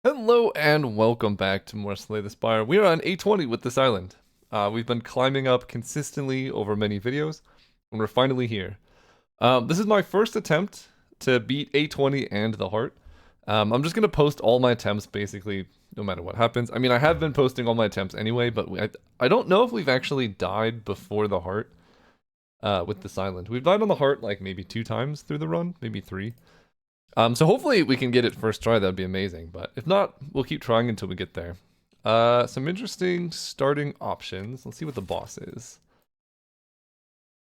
Hello and welcome back to more Slay the Spire. We are on A20 with this island. We've been climbing up consistently over many videos, and we're finally here. This is my first attempt to beat A20 and the heart. I'm just going to post all my attempts basically, no matter what happens. I mean, I have been posting all my attempts anyway, but I don't know if we've actually died before the heart with this island. We've died on the heart like maybe 2 times through the run, maybe 3. So hopefully we can get it first try, that'd be amazing. But if not, we'll keep trying until we get there. Some interesting starting options. Let's see what the boss is.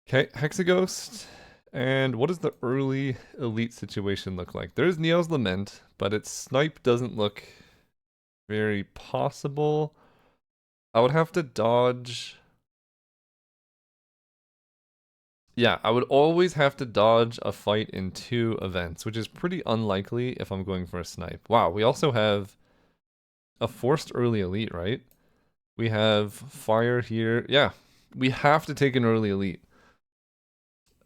Okay, Hexaghost. And what does the early elite situation look like? There's Neo's Lament, but its snipe doesn't look very possible. I would have to dodge. Yeah, I would always have to dodge a fight in 2 events, which is pretty unlikely if I'm going for a snipe. Wow, we also have a forced early elite, right? We have fire here. Yeah, we have to take an early elite.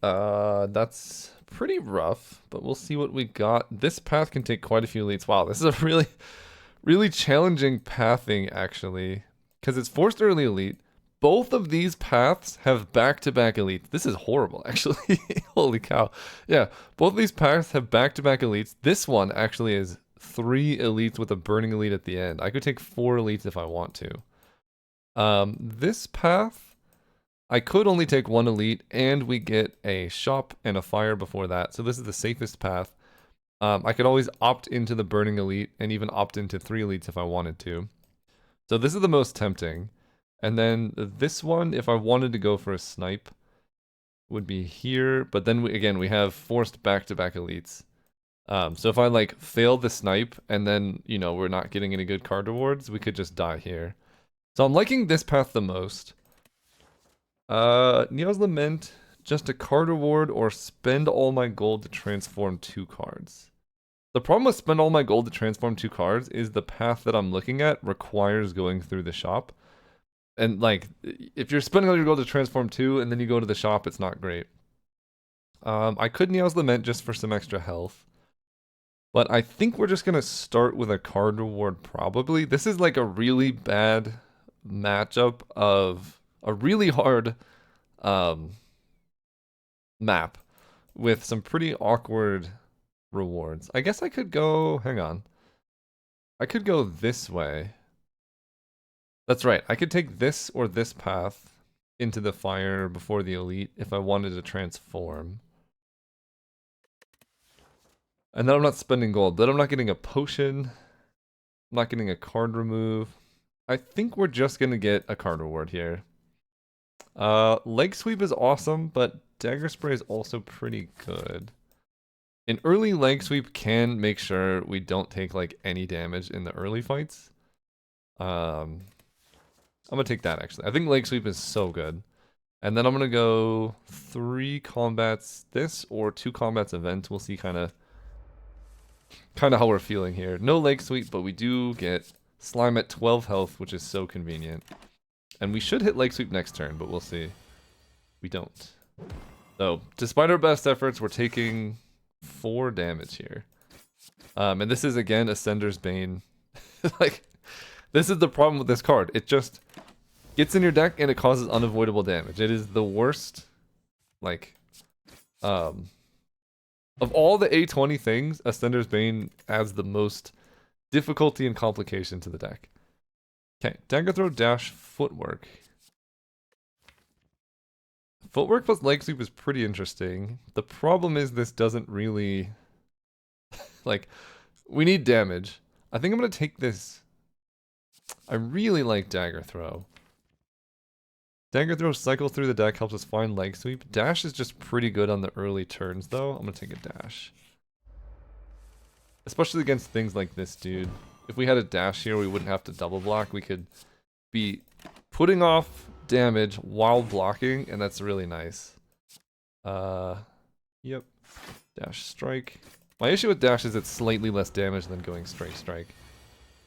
That's pretty rough, but we'll see what we got. This path can take quite a few elites. Wow, this is a really challenging pathing, actually, because it's forced early elite. Both of these paths have back-to-back elites. This is horrible, actually. Holy cow. Yeah, both of these paths have back-to-back elites. This one actually is 3 elites with a burning elite at the end. I could take 4 elites if I want to. This path, I could only take 1 elite, and we get a shop and a fire before that. So this is the safest path. I could always opt into the burning elite and even opt into 3 elites if I wanted to. So this is the most tempting. And then this one, if I wanted to go for a snipe, would be here. But then, again, we have forced back-to-back elites. So if I, like, fail the snipe and then, you know, we're not getting any good card rewards, we could just die here. So I'm liking this path the most. Neo's Lament, just a card reward or spend all my gold to transform 2 cards. The problem with spend all my gold to transform 2 cards is the path that I'm looking at requires going through the shop. And, like, if you're spending all your gold to transform 2 and then you go to the shop, it's not great. I could Neo's Lament just for some extra health. But I think we're just going to start with a card reward, probably. This is, like, a really bad matchup of a really hard map with some pretty awkward rewards. I guess I could go... Hang on. I could go this way. That's right, I could take this or this path into the fire before the elite if I wanted to transform. And then I'm not spending gold. Then I'm not getting a potion. I'm not getting a card remove. I think we're just gonna get a card reward here. Leg sweep is awesome, but dagger spray is also pretty good. An early leg sweep can make sure we don't take like any damage in the early fights. I'm gonna take that, actually. I think leg sweep is so good. And then I'm gonna go 3 combats this or 2 combats event. We'll see kind of how we're feeling here. No leg sweep, but we do get slime at 12 health, which is so convenient. And we should hit leg sweep next turn, but we'll see. We don't. So, despite our best efforts, we're taking 4 damage here. And this is, again, Ascender's Bane. Like, this is the problem with this card. It just gets in your deck and it causes unavoidable damage. It is the worst, like, of all the A20 things, Ascender's Bane adds the most difficulty and complication to the deck. Okay, Dagger Throw, Dash, Footwork. Footwork plus Leg Sweep is pretty interesting. The problem is this doesn't really... like, we need damage. I think I'm going to take this... I really like Dagger Throw. Dagger Throw cycles through the deck, helps us find leg sweep. Dash is just pretty good on the early turns, though. I'm gonna take a dash. Especially against things like this dude. If we had a dash here, we wouldn't have to double block. We could be putting off damage while blocking, and that's really nice. Yep. Dash strike. My issue with dash is it's slightly less damage than going straight strike.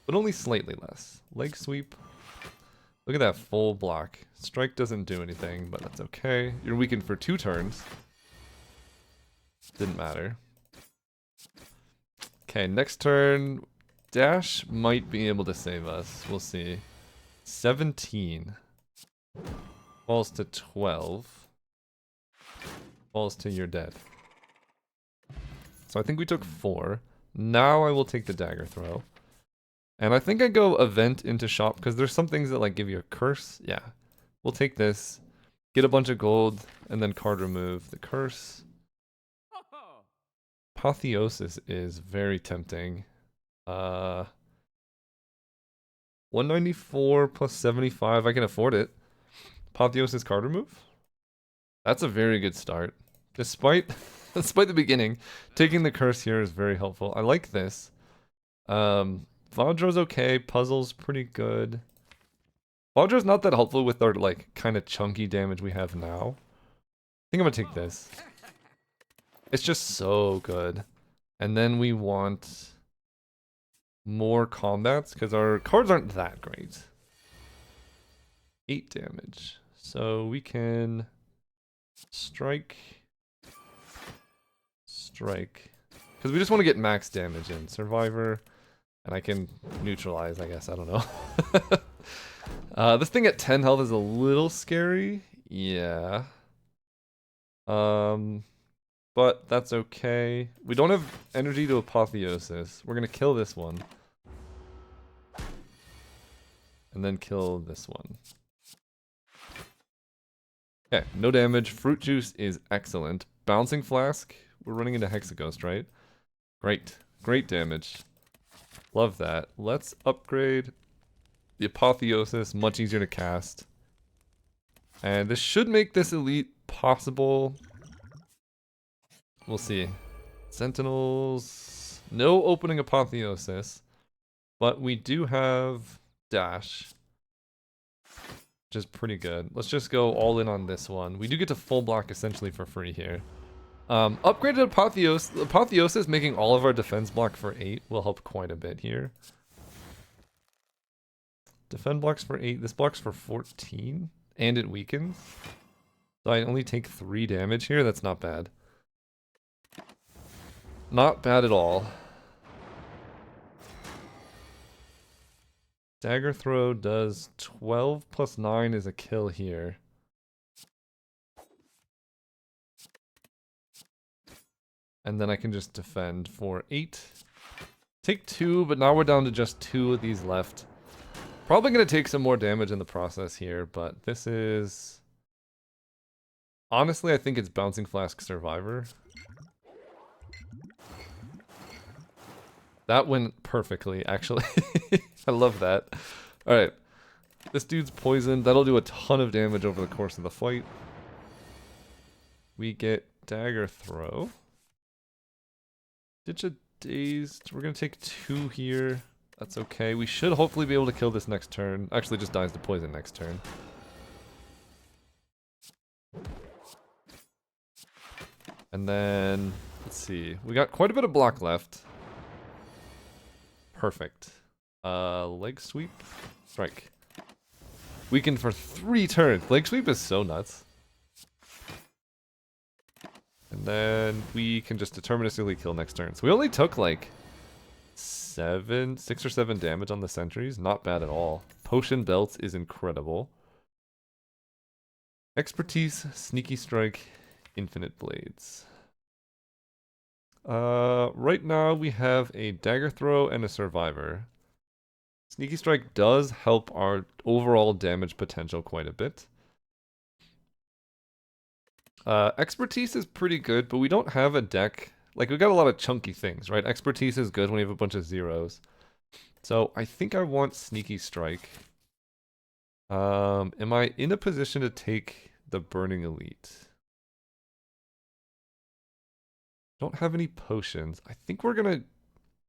But only slightly less. Leg sweep. Look at that full block. Strike doesn't do anything, but that's okay. You're weakened for 2 turns. Didn't matter. Okay, next turn. Dash might be able to save us. We'll see. 17 falls to 12. Falls to you're dead. So I think we took 4. Now I will take the dagger throw. And I think I go event into shop because there's some things that like give you a curse. Yeah. We'll take this. Get a bunch of gold and then card remove the curse. Apotheosis is very tempting. 194 plus 75, I can afford it. Apotheosis card remove? That's a very good start. Despite the beginning, taking the curse here is very helpful. I like this. Vajra's okay, puzzle's pretty good. Vajra's not that helpful with our like kind of chunky damage we have now. I think I'm gonna take this. It's just so good. And then we want more combats because our cards aren't that great. 8 damage. So we can strike. Because we just want to get max damage in. Survivor. And I can neutralize, I guess. I don't know. This thing at 10 health is a little scary. Yeah. But that's okay. We don't have energy to Apotheosis. We're going to kill this one. And then kill this one. Okay, no damage. Fruit Juice is excellent. Bouncing Flask. We're running into Hexaghost, right? Great. Great damage. Love that. Let's upgrade the Apotheosis. Much easier to cast. And this should make this elite possible. We'll see. Sentinels. No opening Apotheosis. But we do have Dash. Which is pretty good. Let's just go all in on this one. We do get to full block essentially for free here. Upgraded Apotheosis making all of our defense block for 8 will help quite a bit here. Defend blocks for 8. This blocks for 14. And it weakens. So I only take 3 damage here. That's not bad. Not bad at all. Dagger throw does 12 plus 9 is a kill here. And then I can just defend for 8. Take 2, but now we're down to just 2 of these left. Probably going to take some more damage in the process here, but this is... Honestly, I think it's Bouncing Flask Survivor. That went perfectly, actually. I love that. Alright. This dude's poisoned. That'll do a ton of damage over the course of the fight. We get Dagger Throw. Ditch a Dazed. We're going to take 2 here. That's okay. We should hopefully be able to kill this next turn. Actually, just dies to poison next turn. And then, let's see. We got quite a bit of block left. Perfect. Leg sweep. Strike. Weakened for 3 turns. Leg sweep is so nuts. And then we can just deterministically kill next turn. So we only took like 6 or 7 damage on the sentries. Not bad at all. Potion Belt is incredible. Expertise, Sneaky Strike, Infinite Blades. Right now we have a Dagger Throw and a Survivor. Sneaky Strike does help our overall damage potential quite a bit. Expertise is pretty good, but we don't have a deck. Like, we got a lot of chunky things, right? Expertise is good when we have a bunch of zeros. So, I think I want Sneaky Strike. Am I in a position to take the Burning Elite? Don't have any potions. I think we're gonna...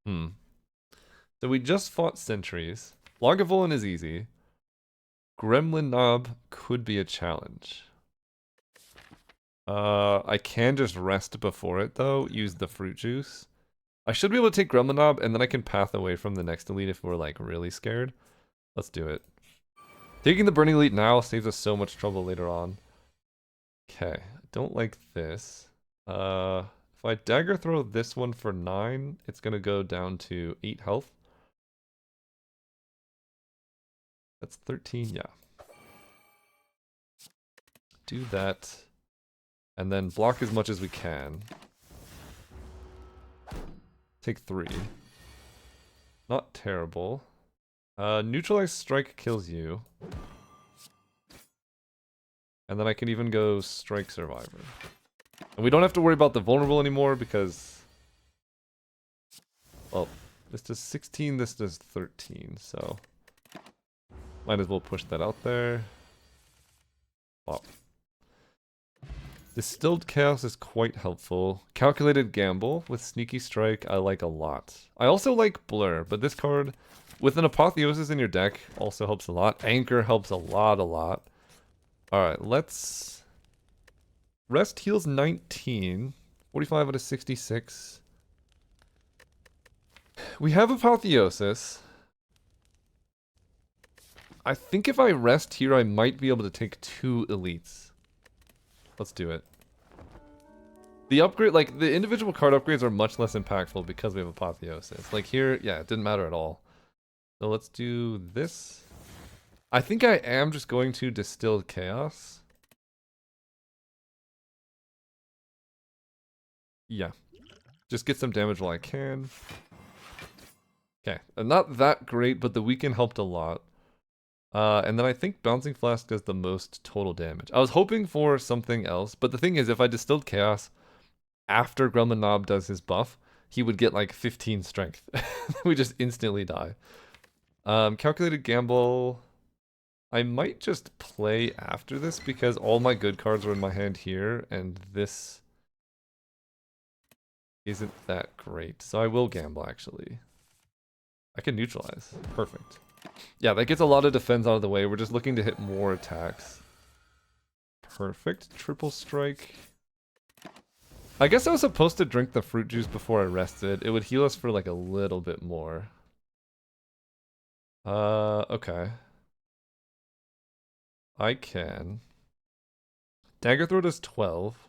So we just fought sentries. Lagavulin is easy. Gremlin Knob could be a challenge. I can just rest before it though, use the fruit juice. I should be able to take Gremlin Knob and then I can path away from the next elite if we're like really scared. Let's do it. Taking the Burning Elite now saves us so much trouble later on. Okay, I don't like this. If I dagger throw this one for 9, it's gonna go down to 8 health. That's 13, yeah. Do that. And then block as much as we can. Take 3. Not terrible. Neutralize strike kills you. And then I can even go strike survivor. And we don't have to worry about the vulnerable anymore because... Well, this does 16, this does 13, so... Might as well push that out there. Oh. Distilled Chaos is quite helpful. Calculated Gamble with Sneaky Strike I like a lot. I also like Blur, but this card with an Apotheosis in your deck also helps a lot. Anchor helps a lot. Alright, let's... Rest heals 19. 45 out of 66. We have Apotheosis. I think if I rest here, I might be able to take 2 elites. Let's do it. The upgrade, like, the individual card upgrades are much less impactful because we have Apotheosis. Like here, yeah, it didn't matter at all. So let's do this. I think I am just going to Distilled Chaos. Yeah. Just get some damage while I can. Okay, not that great, but the weaken helped a lot. And then I think Bouncing Flask does the most total damage. I was hoping for something else, but the thing is, if I Distilled Chaos after Gremlin Knob does his buff, he would get like 15 strength. We just instantly die. Calculated Gamble. I might just play after this because all my good cards are in my hand here, and this isn't that great. So I will gamble, actually. I can neutralize. Perfect. Yeah, that gets a lot of defense out of the way. We're just looking to hit more attacks. Perfect. Triple strike. I guess I was supposed to drink the fruit juice before I rested. It would heal us for like a little bit more. Okay. I can. Dagger Throw does 12.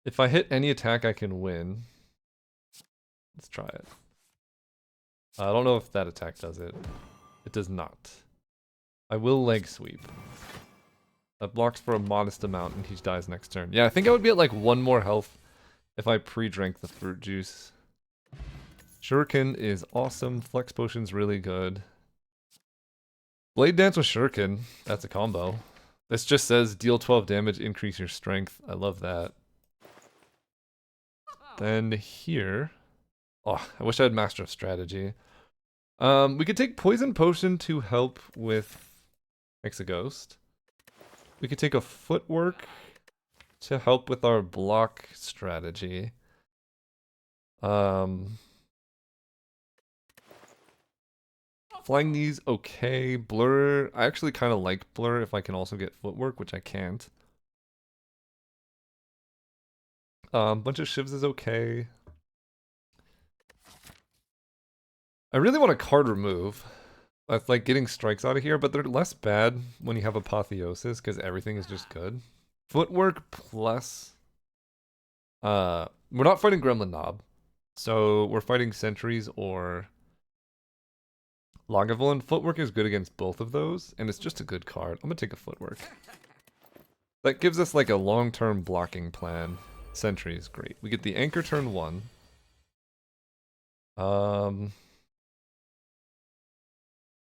If I hit any attack, I can win. Let's try it. I don't know if that attack does it. It does not. I will leg sweep. That blocks for a modest amount and he dies next turn. Yeah, I think I would be at like 1 more health if I pre-drank the fruit juice. Shuriken is awesome. Flex Potion's really good. Blade Dance with Shuriken. That's a combo. This just says deal 12 damage, increase your strength. I love that. Then here... Oh, I wish I had Master of Strategy. We could take Poison Potion to help with Exaghost. We could take a Footwork to help with our block strategy. Flying Knees, okay. Blur, I actually kind of like Blur if I can also get Footwork, which I can't. Bunch of Shivs is okay. I really want a card remove. That's like getting strikes out of here, but they're less bad when you have Apotheosis because everything is just good. Footwork plus... we're not fighting Gremlin Knob. So we're fighting Sentries or Lagavulin. Footwork is good against both of those, and it's just a good card. I'm gonna take a Footwork. That gives us like a long-term blocking plan. Sentry is great. We get the Anchor turn 1.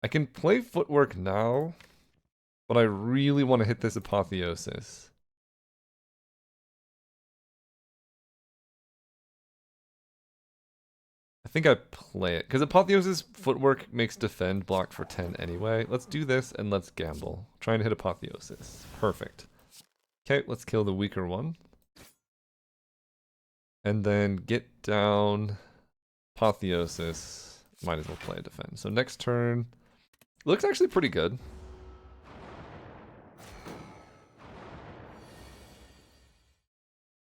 I can play Footwork now, but I really want to hit this Apotheosis. I think I play it, because Apotheosis Footwork makes defend block for 10 anyway. Let's do this and let's gamble. Trying to hit Apotheosis. Perfect. Okay, let's kill the weaker one. And then get down Apotheosis. Might as well play a defend. So next turn, looks actually pretty good.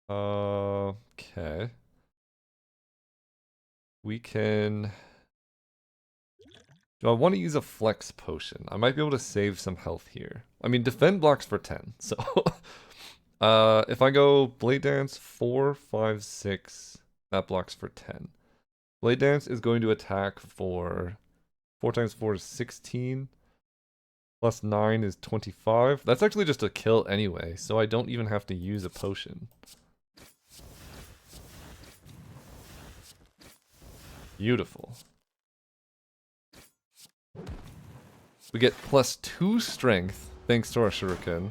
Okay. We can... Do I want to use a Flex Potion? I might be able to save some health here. I mean, defend blocks for 10, so... if I go Blade Dance 4, 5, 6, that blocks for 10. Blade Dance is going to attack for 4 times 4 is 16. Plus 9 is 25. That's actually just a kill anyway, so I don't even have to use a potion. Beautiful. We get plus 2 strength thanks to our shuriken.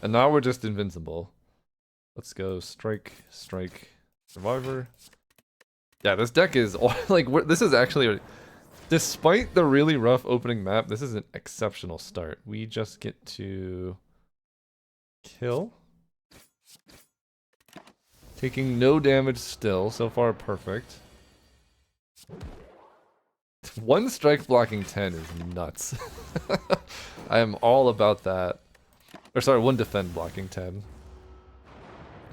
And now we're just invincible. Let's go strike, strike, survivor. Yeah, this deck is like this is actually, despite the really rough opening map, this is an exceptional start. We just get to kill. Taking no damage still, so far perfect. 1 strike blocking 10 is nuts. I am all about that. Or sorry, 1 defend blocking 10.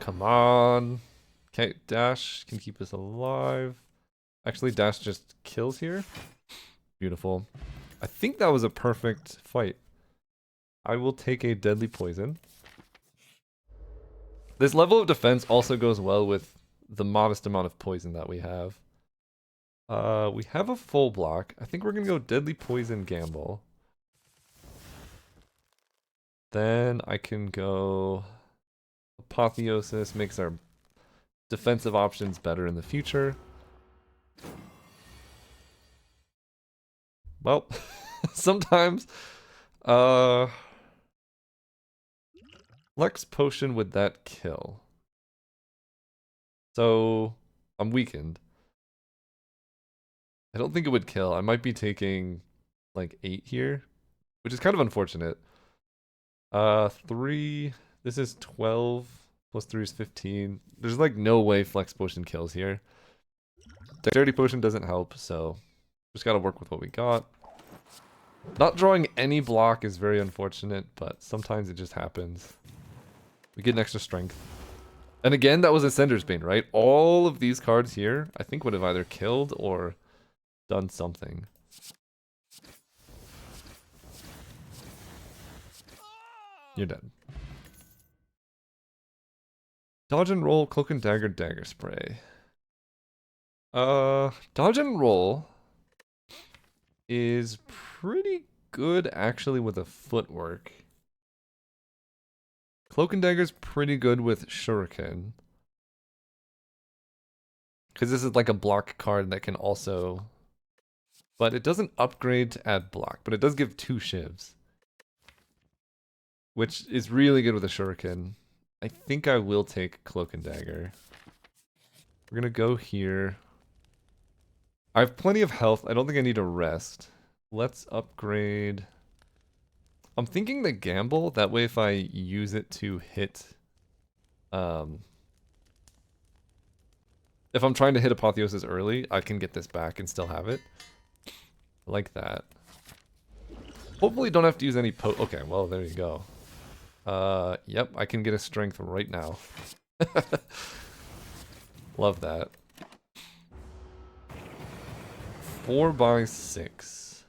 Come on. Okay, dash can keep us alive. Actually, dash just kills here. Beautiful. I think that was a perfect fight. I will take a deadly poison. This level of defense also goes well with the modest amount of poison that we have. We have a full block. I think we're gonna go deadly poison gamble. Then I can go apotheosis, makes our defensive options better in the future. Well, sometimes Lex potion would that kill? So I'm weakened. I don't think it would kill. I might be taking like 8 here, which is kind of unfortunate. 3, this is 12, plus 3 is 15. There's like no way flex potion kills here. Dexterity potion doesn't help, so just gotta work with what we got. Not drawing any block is very unfortunate, but sometimes it just happens. We get an extra strength. And again, that was Ascender's Bane, right? All of these cards here, I think would have either killed or done something. You're dead. Dodge and roll, cloak and dagger, dagger spray. Dodge and roll is pretty good actually with a footwork. Cloak and dagger's pretty good with shuriken. Because this is like a block card that can also... But it doesn't upgrade to add block, but it does give 2 shivs. Which is really good with a shuriken. I think I will take cloak and dagger. We're gonna go here. I have plenty of health. I don't think I need a rest. Let's upgrade. I'm thinking the gamble. That way if I use it to hit... if I'm trying to hit apotheosis early, I can get this back and still have it. Like that. Hopefully don't have to use any okay, well, there you go. Yep, I can get a strength right now. Love that. 4 by 6.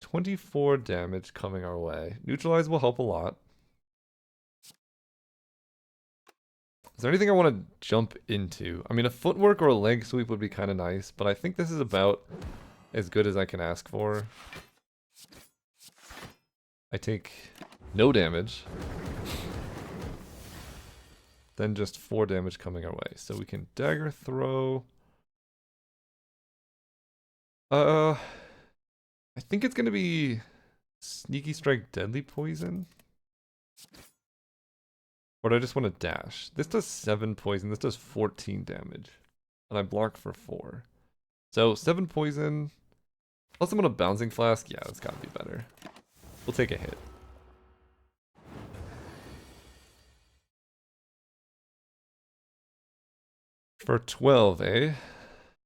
24 damage coming our way. Neutralize will help a lot. Is there anything I want to jump into? I mean, a footwork or a leg sweep would be kind of nice, but I think this is about as good as I can ask for. I take no damage. Then just 4 damage coming our way. So we can dagger throw. I think it's gonna be sneaky strike, deadly poison. Or do I just want to dash? This does 7 poison, this does 14 damage. And I block for 4. So 7 poison. Plus I'm on a bouncing flask. Yeah, that's gotta be better. We'll take a hit. For 12, eh?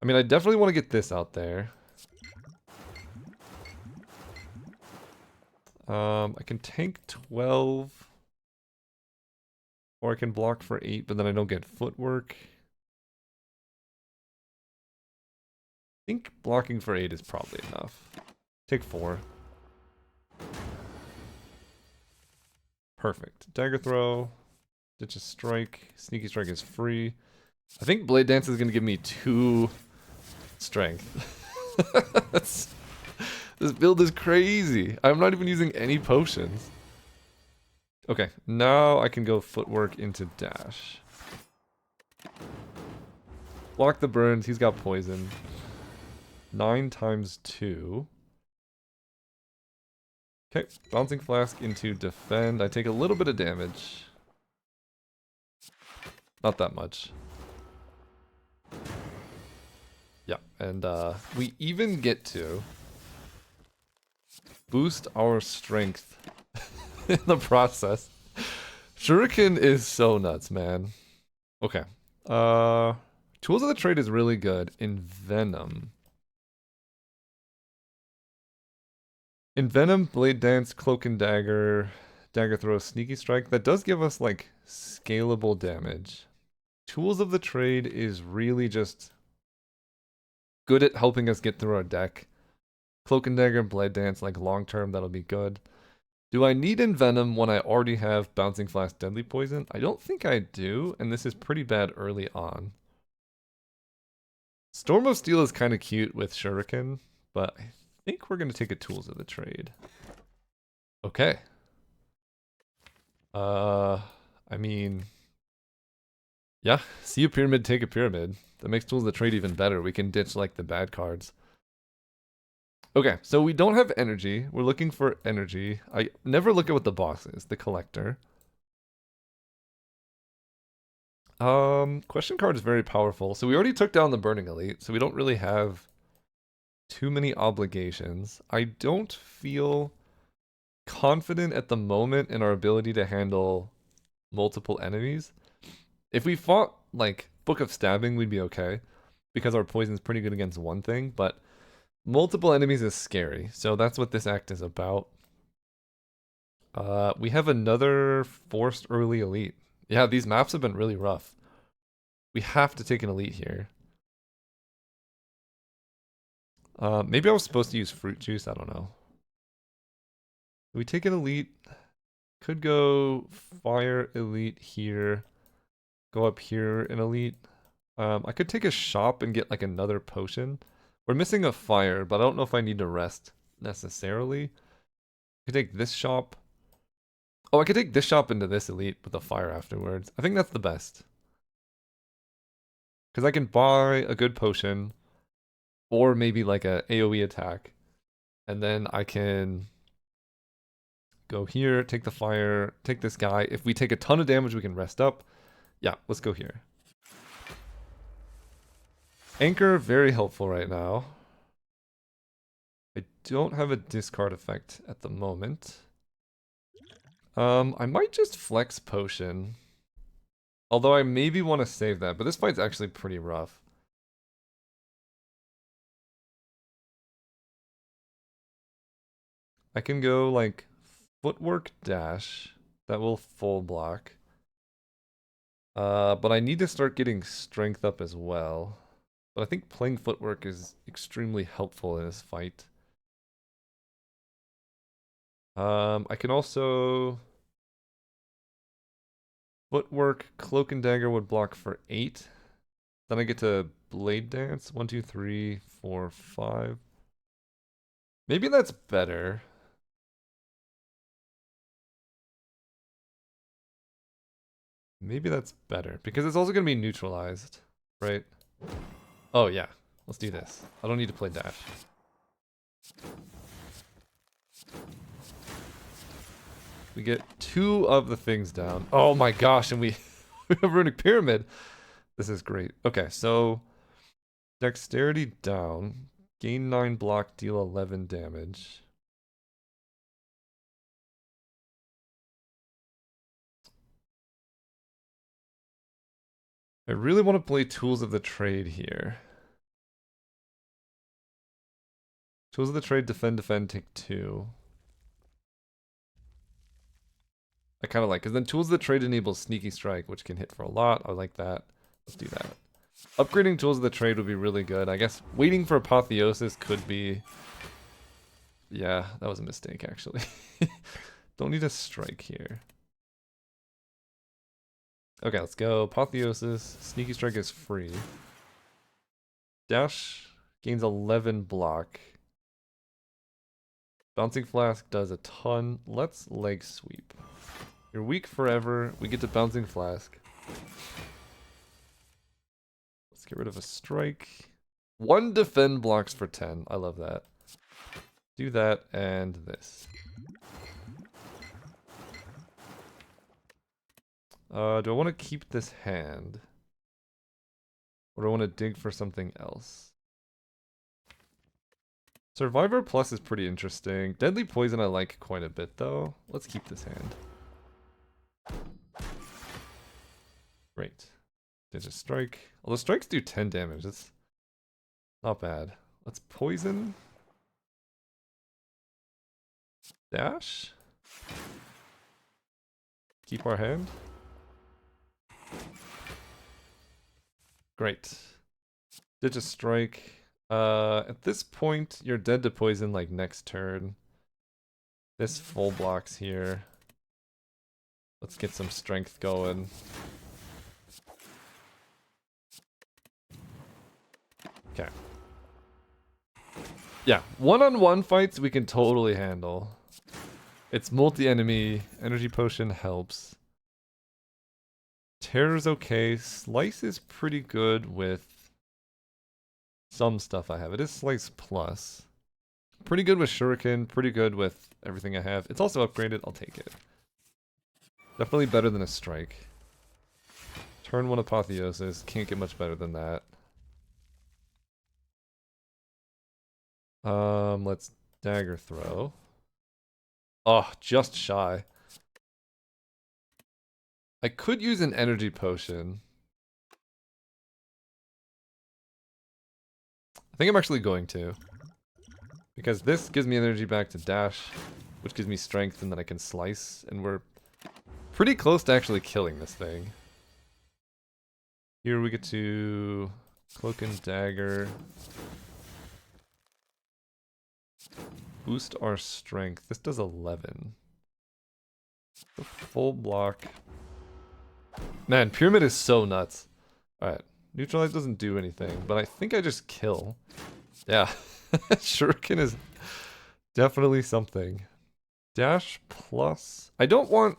I mean, I definitely want to get this out there. I can tank 12. Or I can block for 8, but then I don't get footwork. I think blocking for 8 is probably enough. Take 4. Perfect. Dagger throw. Ditch a strike. Sneaky strike is free. I think Blade Dance is going to give me 2 strength. This build is crazy. I'm not even using any potions. Okay, now I can go footwork into dash. Block the burns. He's got poison. 9 times 2. Okay, bouncing flask into defend. I take a little bit of damage. Not that much. Yeah, and we even get to boost our strength in the process. Shuriken is so nuts, man. Okay. Tools of the trade is really good in Venom. In Venom, Blade Dance, Cloak and Dagger, Dagger Throw, Sneaky Strike, that does give us like scalable damage. Tools of the trade is really just good at helping us get through our deck. Cloak and Dagger, Blade Dance, like long term, that'll be good. Do I need Envenom when I already have Bouncing Flash Deadly Poison? I don't think I do, and this is pretty bad early on. Storm of Steel is kind of cute with Shuriken, but I think we're going to take a Tools of the Trade. Okay. I mean, yeah, see a pyramid, take a pyramid. That makes Tools of the Trade even better. We can ditch like the bad cards. Okay, so we don't have energy. We're looking for energy. I never look at what the boss is, the collector. Question card is very powerful. So we already took down the Burning Elite, so we don't really have too many obligations. I don't feel confident at the moment in our ability to handle multiple enemies. If we fought like Book of Stabbing, we'd be okay because our poison's pretty good against one thing, but multiple enemies is scary. So that's what this act is about. We have another forced early elite. Yeah, these maps have been really rough. We have to take an elite here. Maybe I was supposed to use fruit juice. I don't know. We take an elite. Could go fire elite here. Go up here an elite. I could take a shop and get like another potion. We're missing a fire, but I don't know if I need to rest necessarily. I could take this shop. Oh, I could take this shop into this elite with a fire afterwards. I think that's the best. Because I can buy a good potion. Or maybe like a AoE attack. And then I can go here, take the fire, take this guy. If we take a ton of damage, we can rest up. Yeah, let's go here. Anchor, very helpful right now. I don't have a discard effect at the moment. I might just flex potion. Although I maybe want to save that, but this fight's actually pretty rough. I can go like footwork dash. That will full block. But I need to start getting strength up as well. But I think playing footwork is extremely helpful in this fight. I can also footwork, cloak and dagger would block for 8. Then I get to blade dance. 1, 2, 3, 4, 5. Maybe that's better. Maybe that's better because it's also gonna be neutralized, right? Oh yeah, let's do this. I don't need to play dash. We get 2 of the things down. Oh my gosh, and we have Runic Pyramid. This is great. Okay, so dexterity down. Gain 9 block, deal 11 damage. I really want to play Tools of the Trade here. Tools of the Trade, defend, defend, take 2. I kind of like, because then Tools of the Trade enables Sneaky Strike, which can hit for a lot. I like that. Let's do that. Upgrading Tools of the Trade would be really good. I guess waiting for Apotheosis could be... Yeah, that was a mistake, actually. Don't need a strike here. Okay, let's go. Apotheosis. Sneaky Strike is free. Dash gains 11 block. Bouncing Flask does a ton. Let's leg sweep. You're weak forever. We get to Bouncing Flask. Let's get rid of a strike. 1 defend blocks for 10. I love that. Do that and this. Do I want to keep this hand? Or do I want to dig for something else? Survivor Plus is pretty interesting. Deadly Poison I like quite a bit though. Let's keep this hand. Great. There's a strike. Although strikes do 10 damage. That's not bad. Let's poison. Dash. Keep our hand. Great. Ditch a strike. At this point, you're dead to poison like next turn. This full blocks here. Let's get some strength going. Okay. Yeah, one-on-one fights we can totally handle. It's multi-enemy. Energy potion helps. Terror's okay. Slice is pretty good with some stuff I have. It is Slice Plus. Pretty good with Shuriken. Pretty good with everything I have. It's also upgraded. I'll take it. Definitely better than a strike. Turn 1 Apotheosis. Can't get much better than that. Let's dagger throw. Oh, just shy. I could use an energy potion. I think I'm actually going to. Because this gives me energy back to dash, which gives me strength, and then I can slice, and we're pretty close to actually killing this thing. Here we get to cloak and dagger. Boost our strength. This does 11. The full block. Man, Pyramid is so nuts. Alright. Neutralize doesn't do anything, but I think I just kill. Yeah. Shuriken is definitely something. Dash plus. I don't want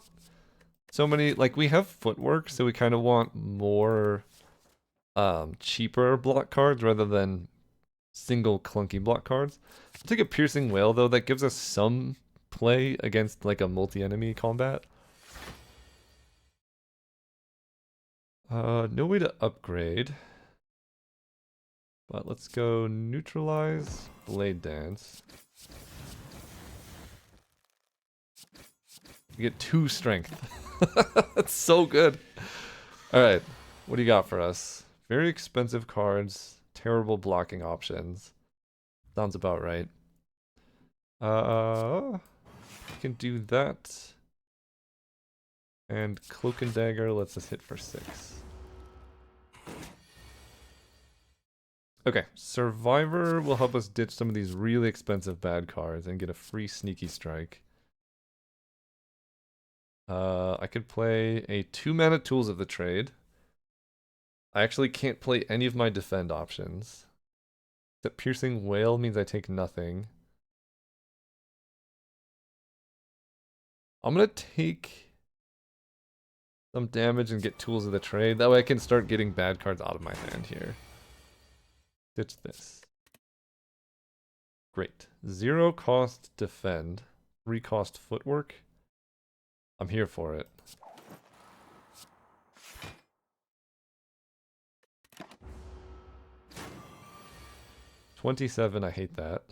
so many, like we have footwork, so we kind of want more cheaper block cards rather than single clunky block cards. I'll take a Piercing Whale though, that gives us some play against like a multi-enemy combat. No way to upgrade. But let's go neutralize, blade dance. You get 2 strength. That's so good. Alright, what do you got for us? Very expensive cards, terrible blocking options. Sounds about right. We can do that. And Cloak and Dagger lets us hit for 6. Okay, Survivor will help us ditch some of these really expensive bad cards and get a free Sneaky Strike. I could play a 2-mana Tools of the Trade. I actually can't play any of my defend options. That Piercing Whale means I take nothing. I'm gonna take some damage and get Tools of the Trade. That way I can start getting bad cards out of my hand here. Ditch this. Great. 0 cost defend. 3 cost footwork. I'm here for it. $27, I hate that.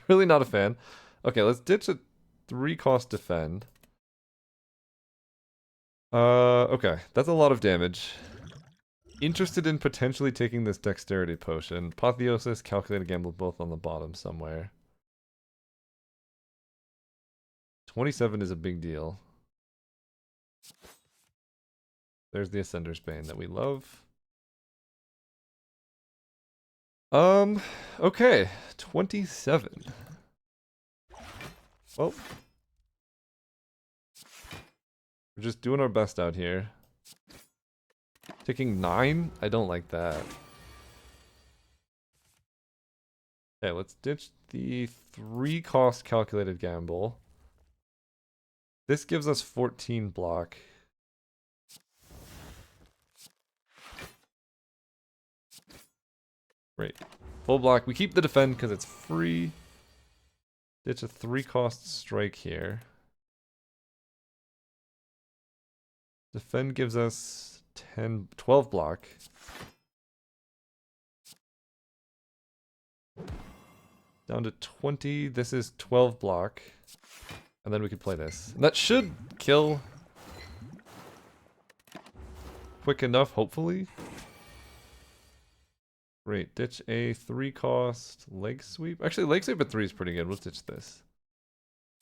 Really not a fan. Okay, let's ditch a 3 cost defend. Okay, that's a lot of damage. Interested in potentially taking this dexterity potion. Apotheosis, calculated gamble both on the bottom somewhere. 27 is a big deal. There's the Ascender's Bane that we love. Okay, 27. Well, we're just doing our best out here. Taking 9? I don't like that. Okay, let's ditch the 3-cost calculated gamble. This gives us 14 block. Great. Full block. We keep the defend because it's free. Ditch a 3-cost strike here. Defend gives us 12 block. Down to 20. This is 12 block. And then we can play this. And that should kill quick enough, hopefully. Great. Ditch a 3-cost leg sweep. Actually, leg sweep at 3 is pretty good. We'll ditch this.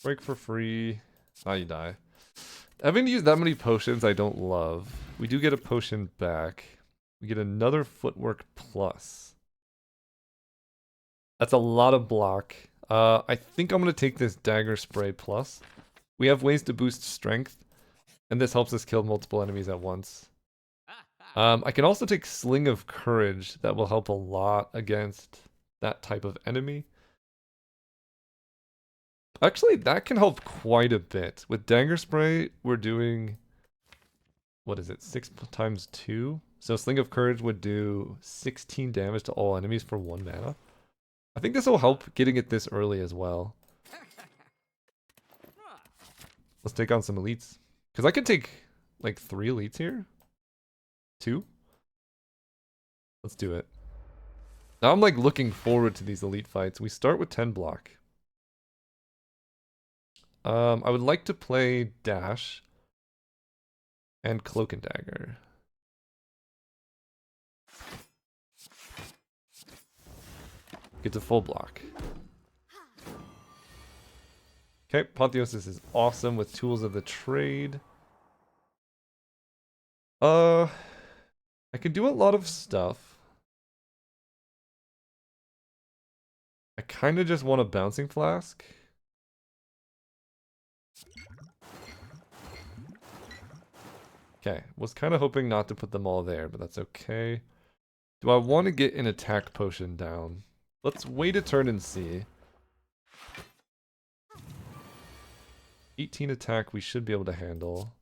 Break for free. Ah, you die. Having to use that many potions, I don't love. We do get a potion back. We get another footwork plus. That's a lot of block. I think I'm going to take this dagger spray plus. We have ways to boost strength, and this helps us kill multiple enemies at once. I can also take Sling of Courage. That will help a lot against that type of enemy. Actually, that can help quite a bit. With Dagger Spray, we're doing... What is it? 6 times 2? So Sling of Courage would do 16 damage to all enemies for 1 mana. I think this will help getting it this early as well. Let's take on some elites. Because I could take, like, 3 elites here. 2? Let's do it. Now I'm, like, looking forward to these elite fights. We start with 10 block. I would like to play Dash and Cloak and Dagger. Get to full block. Okay, Apotheosis is awesome with Tools of the Trade. I can do a lot of stuff. I kind of just want a Bouncing Flask. Okay, was kind of hoping not to put them all there, but that's okay. Do I want to get an attack potion down? Let's wait a turn and see. 18 attack we should be able to handle.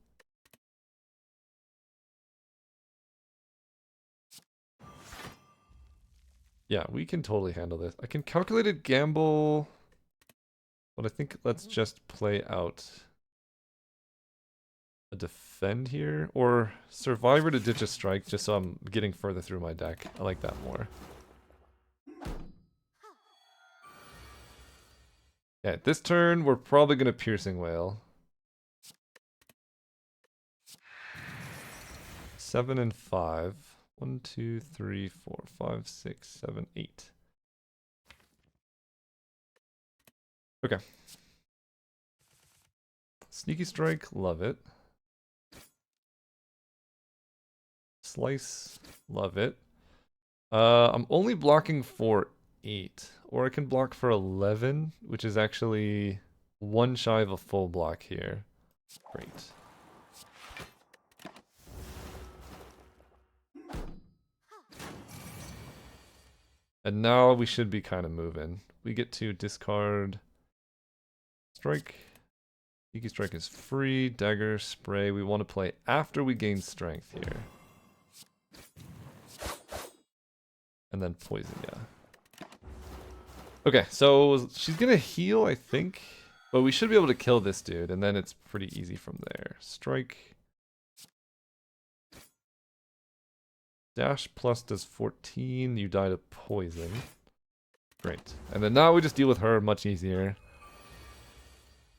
Yeah, we can totally handle this. I can calculated gamble, but I think let's just play out a defend here, or survivor to ditch a strike just so I'm getting further through my deck. I like that more. Yeah, this turn we're probably gonna piercing wail. 7 and 5. 1, 2, 3, 4, 5, 6, 7, 8. Okay. Sneaky strike, love it. Slice, love it. I'm only blocking for 8, or I can block for 11, which is actually 1 shy of a full block here. Great. And now we should be kind of moving. We get to discard strike. Sneaky strike is free. Dagger, spray. We want to play after we gain strength here. And then poison, yeah. Okay, so she's gonna heal, I think. But we should be able to kill this dude, and then it's pretty easy from there. Strike. Dash plus does 14. You die to poison. Great. And then now we just deal with her much easier.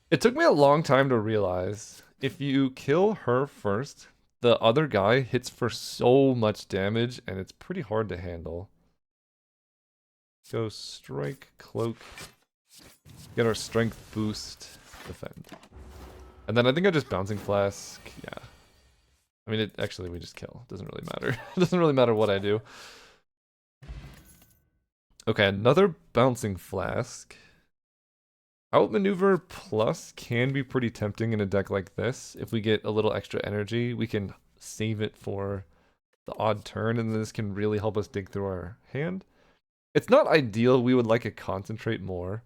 It took me a long time to realize if you kill her first, the other guy hits for so much damage, and it's pretty hard to handle. Go strike, cloak. Get our strength boost, defend. And then I think I just bouncing flask. Yeah. I mean, actually, we just kill. Doesn't really matter. It doesn't really matter what I do. Okay, another bouncing flask. Outmaneuver plus can be pretty tempting in a deck like this. If we get a little extra energy, we can save it for the odd turn, and this can really help us dig through our hand. It's not ideal. We would like it concentrate more.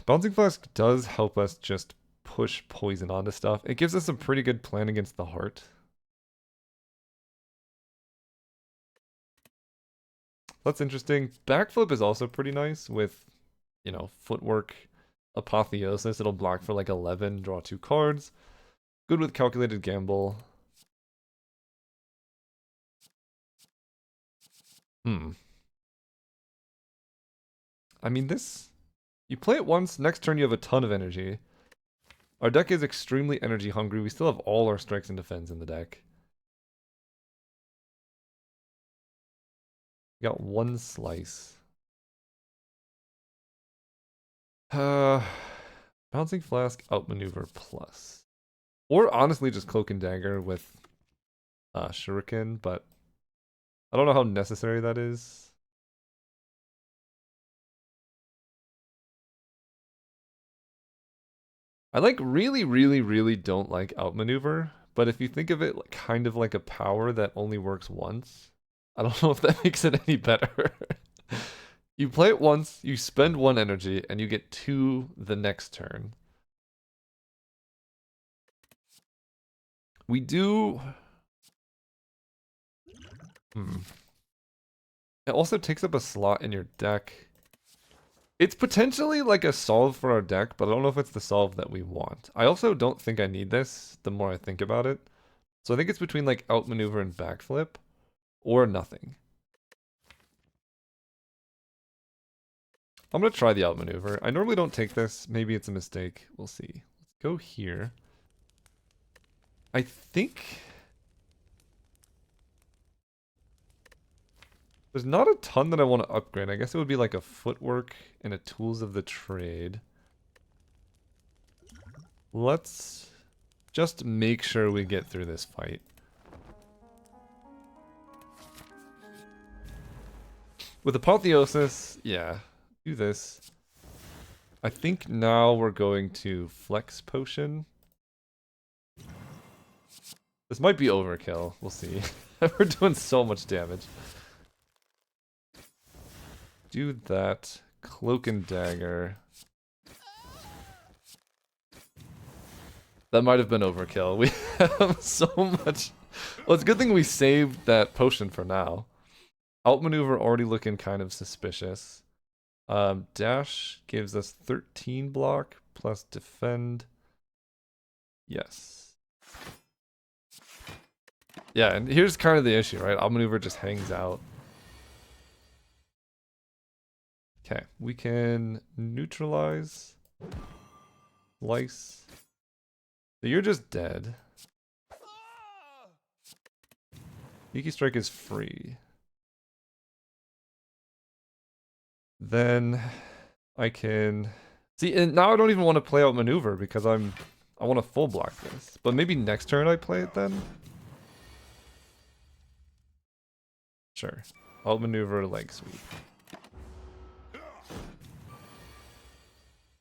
Bouncing Flask does help us just push poison onto stuff. It gives us a pretty good plan against the heart. That's interesting. Backflip is also pretty nice with, you know, footwork, apotheosis. It'll block for like 11, draw 2 cards. Good with calculated gamble. I mean, this... You play it once, next turn you have a ton of energy. Our deck is extremely energy hungry. We still have all our strikes and defense in the deck. We got 1 slice. Bouncing Flask, outmaneuver plus. Or honestly just Cloak and Dagger with Shuriken, but I don't know how necessary that is. I like really don't like outmaneuver, but if you think of it kind of like a power that only works once, I don't know if that makes it any better. You play it once, you spend 1 energy, and you get 2 the next turn. We do... It also takes up a slot in your deck. It's potentially like a solve for our deck, but I don't know if it's the solve that we want. I also don't think I need this, the more I think about it. So I think it's between like outmaneuver and backflip, or nothing. I'm gonna try the outmaneuver. I normally don't take this. Maybe it's a mistake. We'll see. Let's go here. I think... There's not a ton that I want to upgrade. I guess it would be like a footwork and a tools of the trade. Let's just make sure we get through this fight. With Apotheosis, yeah, do this. I think now we're going to Flex Potion. This might be overkill. We'll see. We're doing so much damage. Do that. Cloak and Dagger. That might have been overkill. We have so much. Well, it's a good thing we saved that potion for now. Outmaneuver already looking kind of suspicious. Dash gives us 13 block plus defend. Yes. Yeah, and here's kind of the issue, right? Outmaneuver just hangs out. Okay, we can neutralize. Slice. So you're just dead. Sneaky Strike is free. Then I can... See, and now I don't even want to play out maneuver because I want to full block this. But maybe next turn I play it then? Sure. Outmaneuver, leg sweep.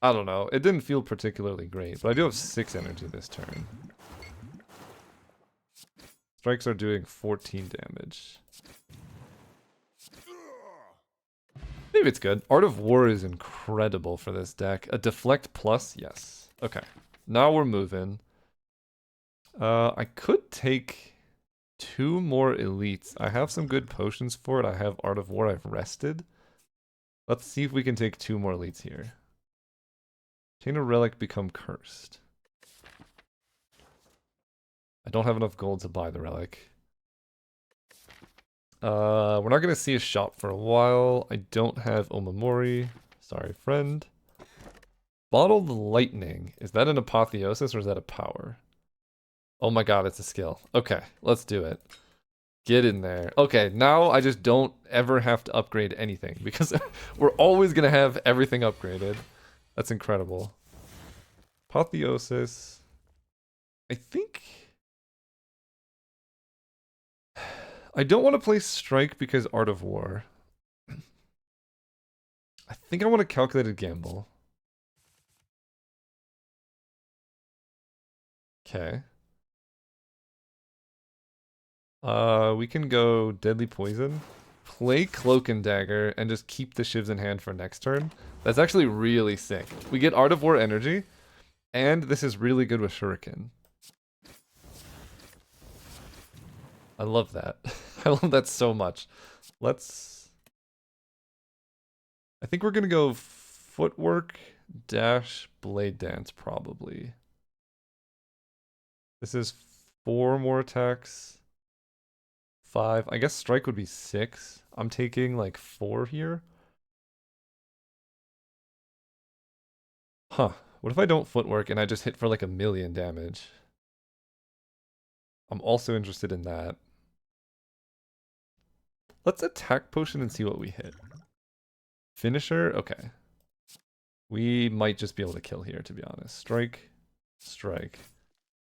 I don't know. It didn't feel particularly great, but I do have 6 energy this turn. Strikes are doing 14 damage. Maybe it's good. Art of War is incredible for this deck. A deflect plus? Yes. Okay. Now we're moving. I could take 2 more elites. I have some good potions for it. I have Art of War. I've rested. Let's see if we can take 2 more elites here. Chain a relic, become cursed. I don't have enough gold to buy the relic. We're not gonna see a shop for a while. I don't have Omamori. Sorry, friend. Bottled Lightning. Is that an apotheosis or is that a power? Oh my god, it's a skill. Okay, let's do it. Get in there. Okay, now I just don't ever have to upgrade anything because we're always gonna have everything upgraded. That's incredible. Apotheosis. I think... I don't want to play Strike because Art of War. I think I want a calculated gamble. Okay. We can go Deadly Poison. play Cloak and Dagger and just keep the shivs in hand for next turn. That's actually really sick. We get Art of War energy, and this is really good with Shuriken. I love that. I love that so much. Let's... I think we're gonna go Footwork, Dash, Blade Dance, probably. This is 4 more attacks. 5. I guess Strike would be 6. I'm taking like 4 here. Huh. What if I don't Footwork and I just hit for like 1,000,000 damage? I'm also interested in that. Let's attack potion and see what we hit. Finisher? Okay. We might just be able to kill here, to be honest. Strike. Strike.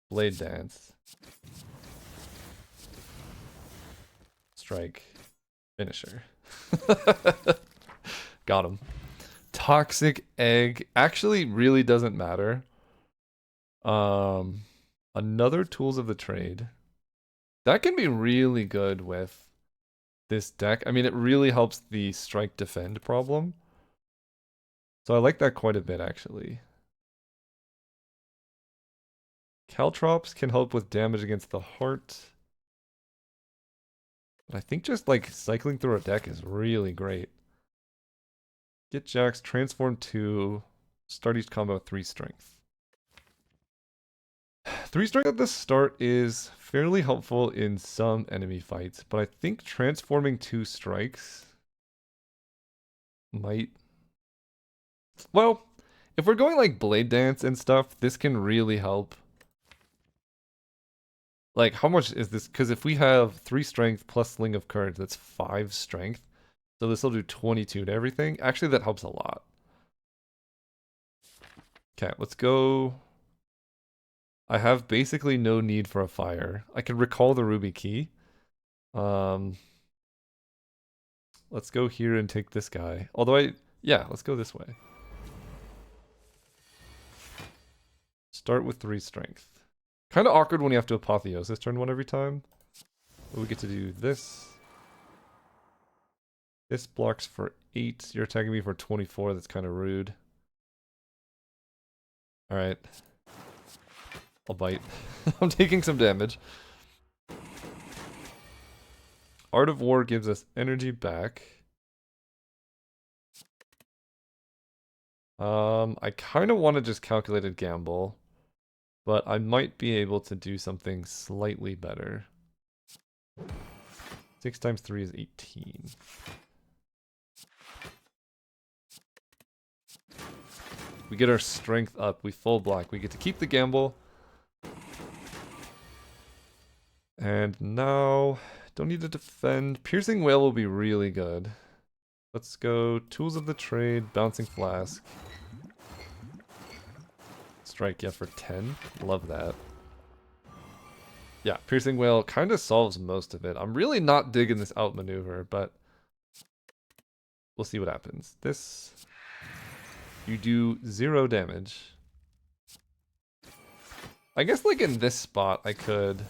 Blade Dance. Strike. Finisher. Got him. Toxic Egg actually really doesn't matter. Another Tools of the Trade. That can be really good with this deck. I mean, it really helps the strike defend problem. So I like that quite a bit, actually. Caltrops can help with damage against the heart. But I think just like cycling through a deck is really great. Get Jax, transform 2, start each combo 3 strength. 3 strength at the start is fairly helpful in some enemy fights, but I think transforming 2 strikes might... Well, if we're going like Blade Dance and stuff, this can really help. Like, how much is this? Because if we have 3 strength plus Sling of Courage, that's 5 strength. So this will do 22 to everything. Actually, that helps a lot. Okay, let's go. I have basically no need for a fire. I can recall the Ruby Key. Let's go here and take this guy. Although yeah, let's go this way. Start with 3 strength. Kind of awkward when you have to Apotheosis turn 1 every time. But we get to do this. This blocks for 8. You're attacking me for 24. That's kind of rude. Alright. I'll bite. I'm taking some damage. Art of War gives us energy back. I kind of want to just calculated gamble. But I might be able to do something slightly better. 6 times 3 is 18. We get our strength up. We full block. We get to keep the gamble. And now, don't need to defend. Piercing Whale will be really good. Let's go Tools of the Trade, Bouncing Flask. Strike, yeah, for 10. Love that. Yeah, Piercing Whale kind of solves most of it. I'm really not digging this outmaneuver, but we'll see what happens. This, you do 0 damage. I guess like in this spot, I could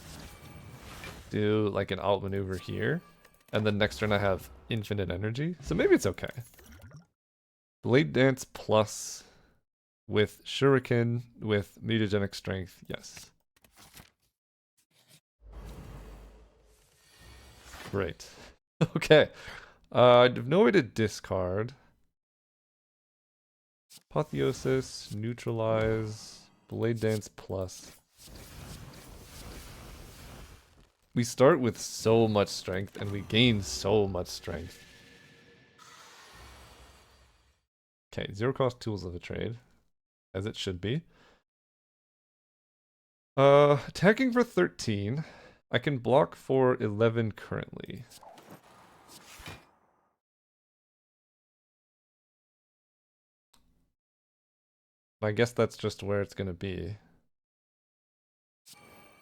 do like an outmaneuver here. And then next turn I have infinite energy. So maybe it's okay. Blade Dance plus with Shuriken with mutagenic strength, yes. Great. Okay. I have no way to discard. Apotheosis, neutralize, Blade Dance plus. We start with so much strength and we gain so much strength. Okay, 0 cost Tools of the Trade. As it should be. Attacking for 13. I can block for 11 currently. I guess that's just where it's gonna be.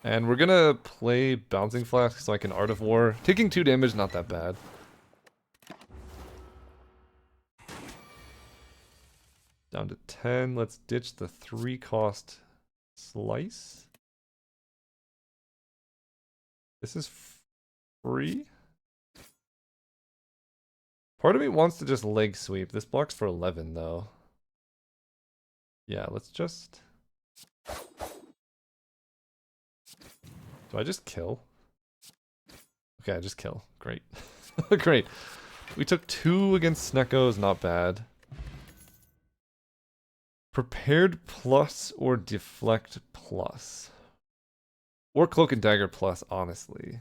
And we're gonna play Bouncing Flask so I can Art of War. Taking 2 damage, not that bad. Down to 10. Let's ditch the 3 cost Slice. This is free. Part of me wants to just leg sweep. This blocks for 11 though. Yeah, let's just... Do I just kill? Okay, I just kill. Great. Great. We took 2 against Snecko, is not bad. Prepared plus or deflect plus? Or cloak and dagger plus, honestly.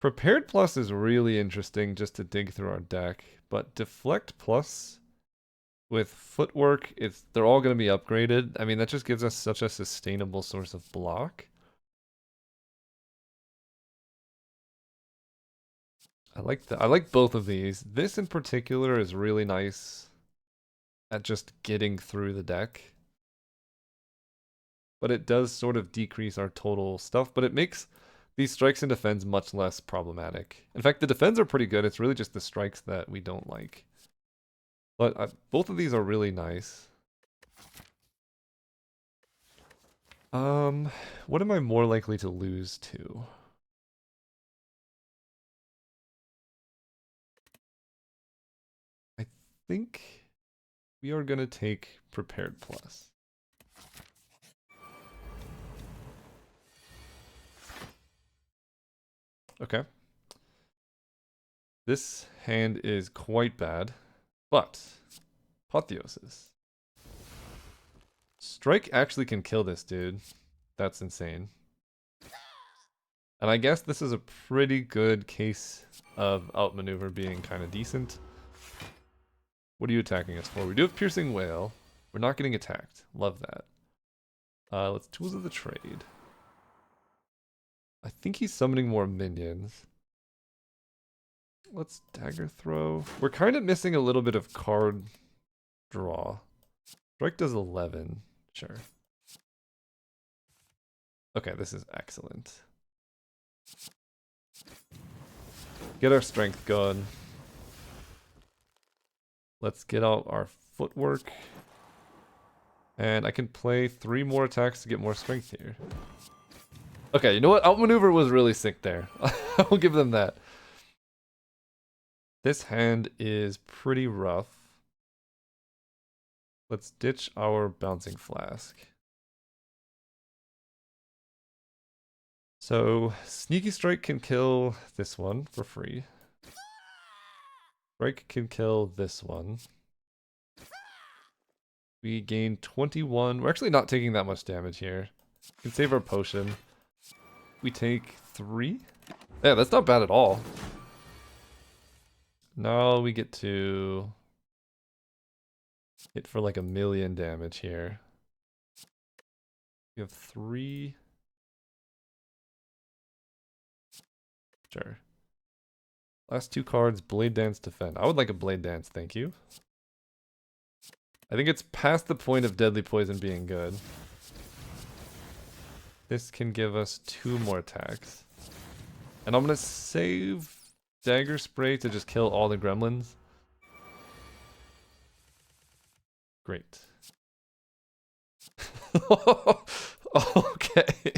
Prepared plus is really interesting just to dig through our deck, but deflect plus with footwork, they're all going to be upgraded. I mean, that just gives us such a sustainable source of block. I like both of these. This in particular is really nice at just getting through the deck. But it does sort of decrease our total stuff, but it makes these strikes and defends much less problematic. In fact, the defends are pretty good. It's really just the strikes that we don't like. But both of these are really nice. What am I more likely to lose to? I think we are going to take Prepared Plus. Okay. This hand is quite bad, but Apotheosis. Strike actually can kill this dude. That's insane. And I guess this is a pretty good case of outmaneuver being kind of decent. What are you attacking us for? We do have Piercing Whale. We're not getting attacked. Love that. Let's Tools of the Trade. I think he's summoning more minions. Let's Dagger Throw. We're kind of missing a little bit of card draw. Strike does 11. Sure. Okay, this is excellent. Get our strength going. Let's get out our footwork. And I can play 3 more attacks to get more strength here. Okay, you know what? Outmaneuver was really sick there. I will give them that. This hand is pretty rough. Let's ditch our Bouncing Flask. So, Sneaky Strike can kill this one for free. Strike can kill this one. We gain 21. We're actually not taking that much damage here. We can save our potion. We take 3. Yeah, that's not bad at all. Now we get to hit for like 1,000,000 damage here. We have 3. Sure. Last 2 cards, Blade Dance, Defend. I would like a Blade Dance, thank you. I think it's past the point of Deadly Poison being good. This can give us 2 more attacks. And I'm going to save Dagger Spray to just kill all the gremlins. Great. Okay.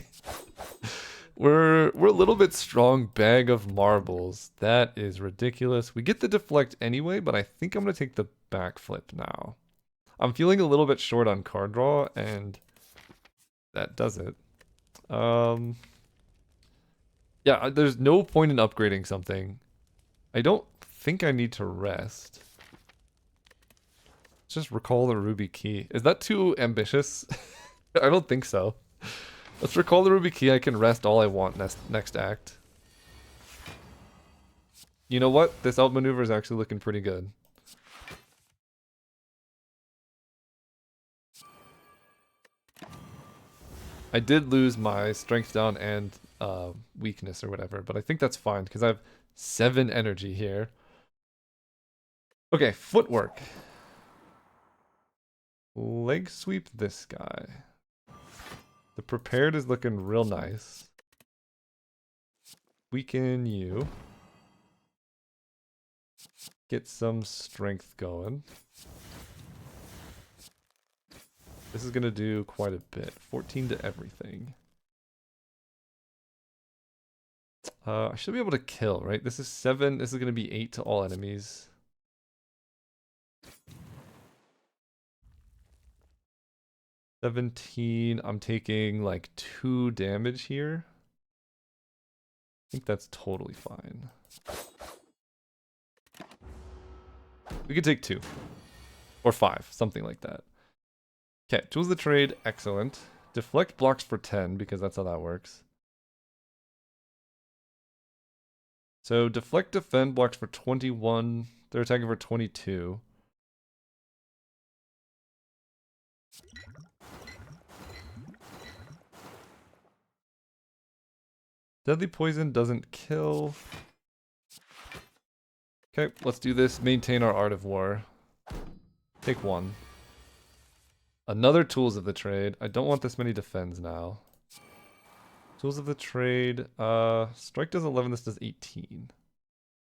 We're a little bit strong. Bag of marbles. That is ridiculous. We get the deflect anyway, but I think I'm going to take the backflip now. I'm feeling a little bit short on card draw, and that does it. Yeah, there's no point in upgrading something. I don't think I need to rest. Let's just recall the Ruby Key. Is that too ambitious? I don't think so. Let's recall the Ruby Key. I can rest all I want next act. You know what? This outmaneuver is actually looking pretty good. I did lose my strength down and weakness or whatever, but I think that's fine because I have 7 energy here. Okay, footwork. Leg sweep this guy. The prepared is looking real nice. Weaken you. Get some strength going. This is going to do quite a bit. 14 to everything. I should be able to kill, right? This is 7. This is going to be 8 to all enemies. $17. I'm taking like 2 damage here. I think that's totally fine. We could take 2. Or 5. Something like that. Okay. Tools of the trade. Excellent. Deflect blocks for 10 because that's how that works. So deflect defend blocks for 21. They're attacking for 22. Deadly poison doesn't kill. Okay, let's do this. Maintain our art of war. Take 1. Another tools of the trade. I don't want this many defends now. Tools of the trade. Strike does 11, this does 18.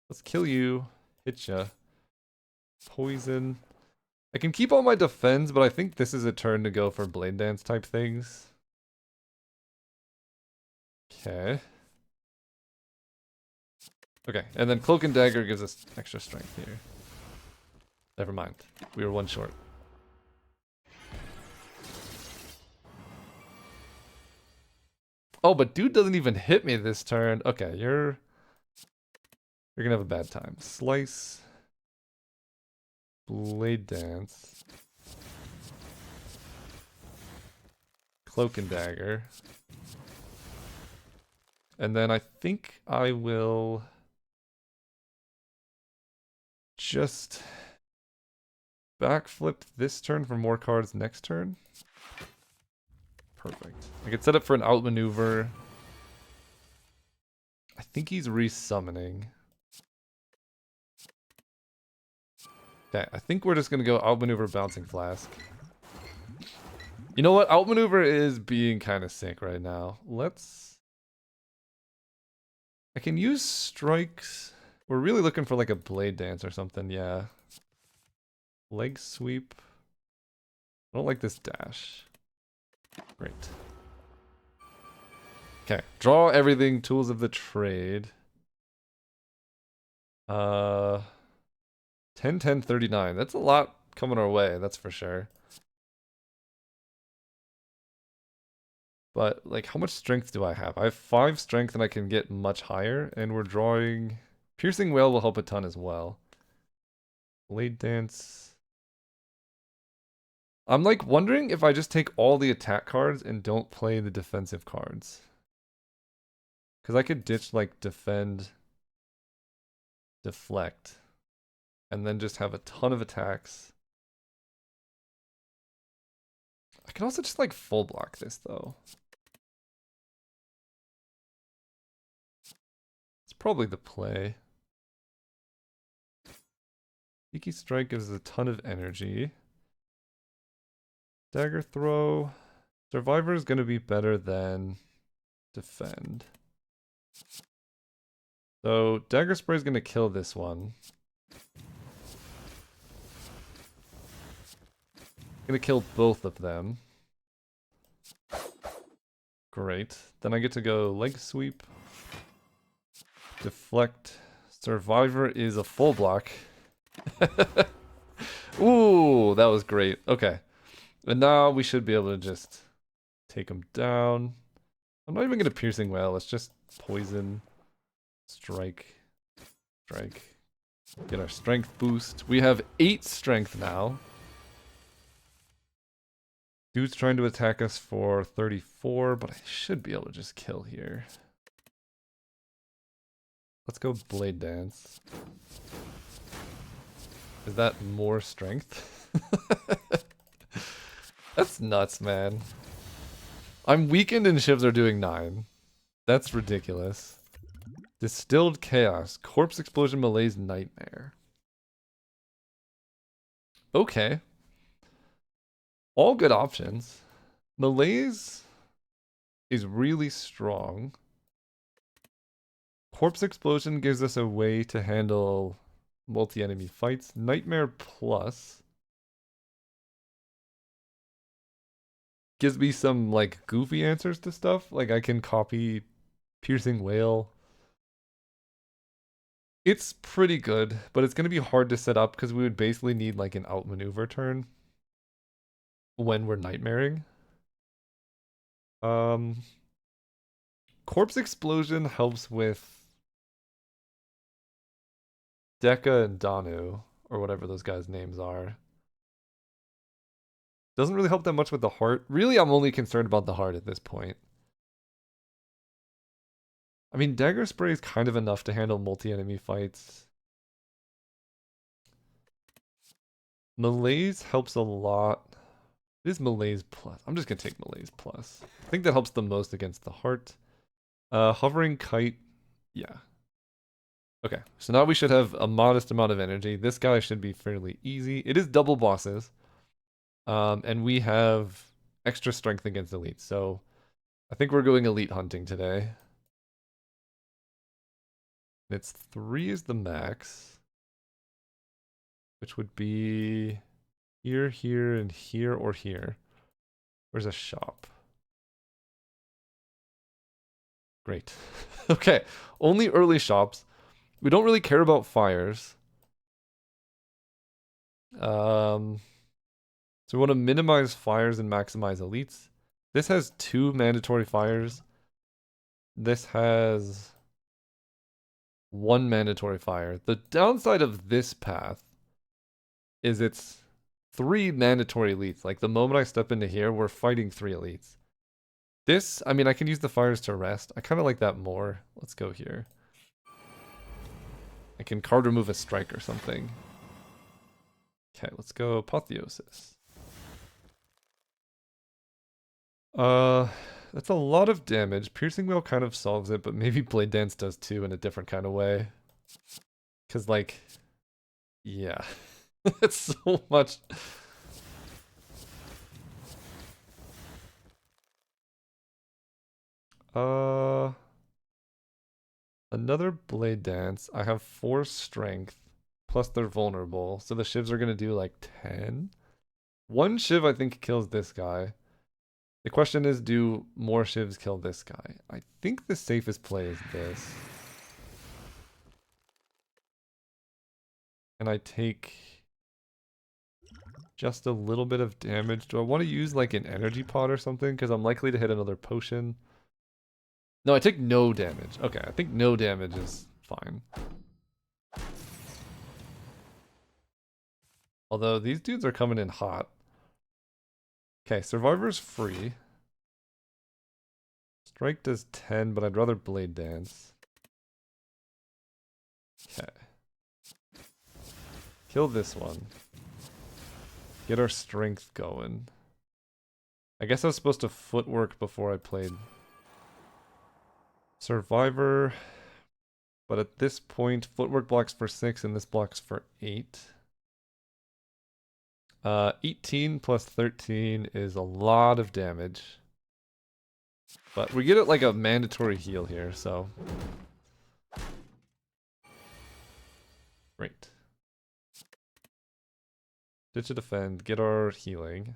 Let's kill you. Hit ya. Poison. I can keep all my defends, but I think this is a turn to go for blade dance type things. Okay. Okay, and then cloak and dagger gives us extra strength here. Never mind. We were 1 short. Oh, but dude doesn't even hit me this turn. Okay, you're gonna have a bad time. Slice. Blade dance. Cloak and dagger. And then I think I will just backflip this turn for more cards next turn. Perfect. I could set up for an outmaneuver. I think he's resummoning. Okay, I think we're just gonna go outmaneuver bouncing flask. You know what? Outmaneuver is being kind of sick right now. I can use strikes. We're really looking for like a blade dance or something, yeah. Leg sweep. I don't like this dash. Great. Okay, draw everything, tools of the trade. 10, 10, 39. That's a lot coming our way, that's for sure. But, like, how much strength do I have? I have 5 strength and I can get much higher, and we're drawing... Piercing Wail will help a ton as well. Blade Dance... I'm, like, wondering if I just take all the attack cards and don't play the defensive cards. Because I could ditch, like, defend... Deflect. And then just have a ton of attacks. I can also just, like, full block this, though. It's probably the play. Sneaky Strike gives a ton of energy. Dagger Throw. Survivor is going to be better than Defend. So, Dagger Spray is going to kill this one. Going to kill both of them. Great. Then I get to go Leg Sweep. Deflect. Survivor is a full block. Ooh, that was great. Okay. And now we should be able to just take him down. I'm not even going to Piercing Wail. Let's just Poison. Strike. Strike. Get our strength boost. We have 8 strength now. Dude's trying to attack us for 34, but I should be able to just kill here. Let's go Blade Dance. Is that more strength? That's nuts, man. I'm weakened and shivs are doing 9. That's ridiculous. Distilled Chaos. Corpse Explosion Malaise Nightmare. Okay. All good options. Malaise is really strong. Corpse Explosion gives us a way to handle multi-enemy fights. Nightmare Plus gives me some, like, goofy answers to stuff. Like, I can copy Piercing Wail. It's pretty good, but it's going to be hard to set up because we would basically need like an outmaneuver turn when we're nightmaring. Corpse Explosion helps with Deka and Danu, or whatever those guys' names are. Doesn't really help that much with the heart. Really, I'm only concerned about the heart at this point. I mean, Dagger Spray is kind of enough to handle multi-enemy fights. Malaise helps a lot. It is Malaise Plus. I'm just going to take Malaise Plus. I think that helps the most against the heart. Hovering Kite. Yeah. Okay, so now we should have a modest amount of energy. This guy should be fairly easy. It is double bosses. And we have extra strength against elites. So I think we're going elite hunting today. It's 3 is the max. Which would be here, here, and here, or here. Where's a shop? Great. Okay, only early shops. We don't really care about fires. So we want to minimize fires and maximize elites. This has 2 mandatory fires. This has 1 mandatory fire. The downside of this path is it's 3 mandatory elites. Like the moment I step into here, we're fighting 3 elites. This, I mean, I can use the fires to rest. I kind of like that more. Let's go here. I can card remove a strike or something. Okay, let's go Apotheosis. That's a lot of damage. Piercing Wheel kind of solves it, but maybe Blade Dance does too in a different kind of way. Because, like, yeah. It's so much. Another Blade Dance. I have 4 strength. Plus they're vulnerable. So the shivs are going to do like 10. 1 shiv I think kills this guy. The question is, do more shivs kill this guy? I think the safest play is this. And I take just a little bit of damage. Do I want to use like an energy pot or something? Because I'm likely to hit another potion. No, I take no damage. Okay, I think no damage is fine. Although these dudes are coming in hot. Okay, Survivor's free. Strike does 10, but I'd rather Blade Dance. Okay. Kill this one. Get our strength going. I guess I was supposed to footwork before I played Survivor. But at this point, footwork blocks for 6 and this blocks for 8. 18 plus 13 is a lot of damage. But we get it like a mandatory heal here, so. Great. Ditch to defend, get our healing.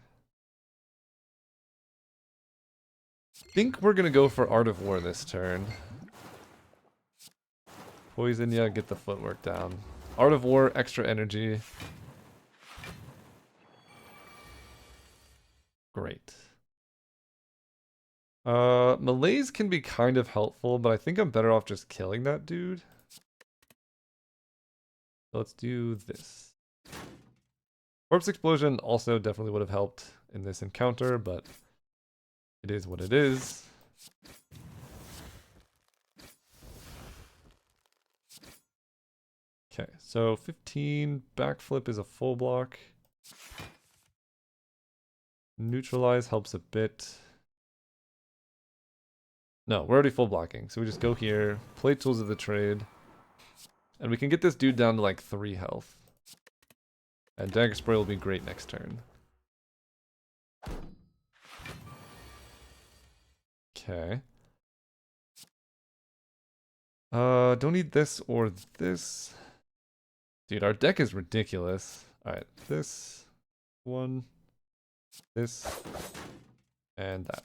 I think we're gonna go for Art of War this turn. Poison, yeah, get the footwork down. Art of War, extra energy. Great. Malaise can be kind of helpful, but I think I'm better off just killing that dude. So let's do this. Corpse Explosion also definitely would have helped in this encounter, but it is what it is. Okay, so 15 backflip is a full block. Neutralize helps a bit. No, we're already full blocking, so we just go here, play Tools of the Trade, and we can get this dude down to like 3 health. And Dagger Spray will be great next turn. Okay. Don't need this or this. Dude, our deck is ridiculous. Alright, this one, this, and that.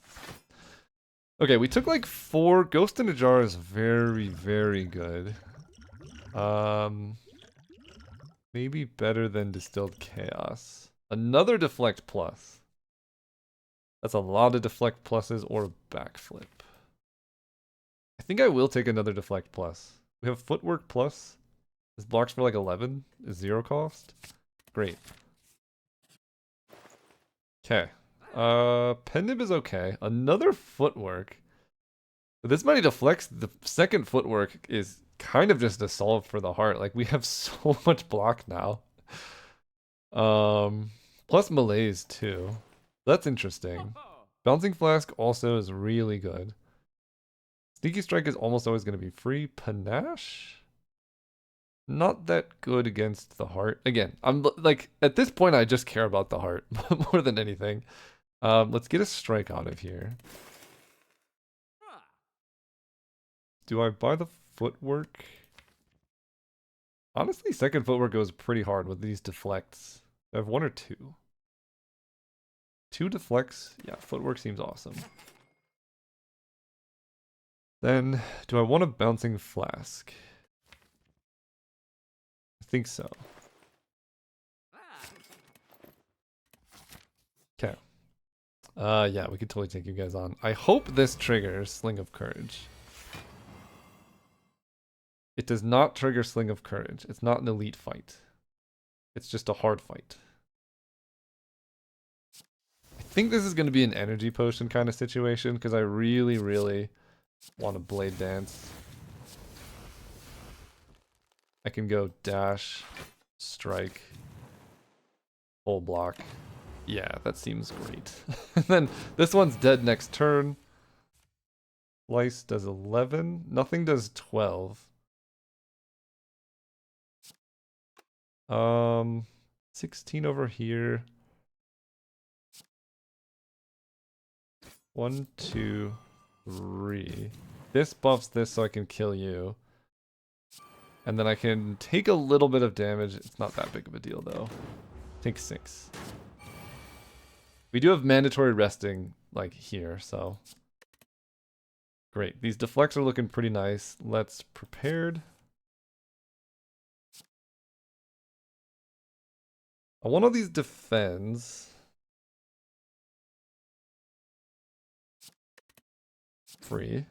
Okay, we took like 4. Ghost in a Jar is very, very good. Maybe better than Distilled Chaos. Another Deflect Plus. That's a lot of Deflect Pluses or a Backflip. I think I will take another Deflect Plus. We have Footwork Plus. This blocks for like 11. Is 0 cost. Great. Okay. Pendant is okay. Another Footwork. But this many deflects, the second Footwork is kind of just a solve for the heart. Like, we have so much block now. Plus malaise too. That's interesting. Bouncing Flask also is really good. Sneaky Strike is almost always going to be free. Panache? Not that good against the heart. Again, I'm like, at this point, I just care about the heart more than anything. Let's get a strike out of here. Do I buy the Footwork? Honestly, second Footwork goes pretty hard with these deflects. I have 1 or 2. 2 deflects. Yeah, Footwork seems awesome. Then, do I want a Bouncing Flask? I think so. Okay. Yeah, we could totally take you guys on. I hope this triggers Sling of Courage. It does not trigger Sling of Courage. It's not an elite fight. It's just a hard fight. I think this is going to be an energy potion kind of situation because I really, really want to Blade Dance. I can go dash, strike, full block. Yeah, that seems great. And then this one's dead next turn. Slice does 11. Nothing does 12. 16 over here. 1, 2, 3. This buffs this so I can kill you. And then I can take a little bit of damage. It's not that big of a deal though. Take 6. We do have mandatory resting like here, so. Great. These deflects are looking pretty nice. Let's prepared. One of these defends. Free.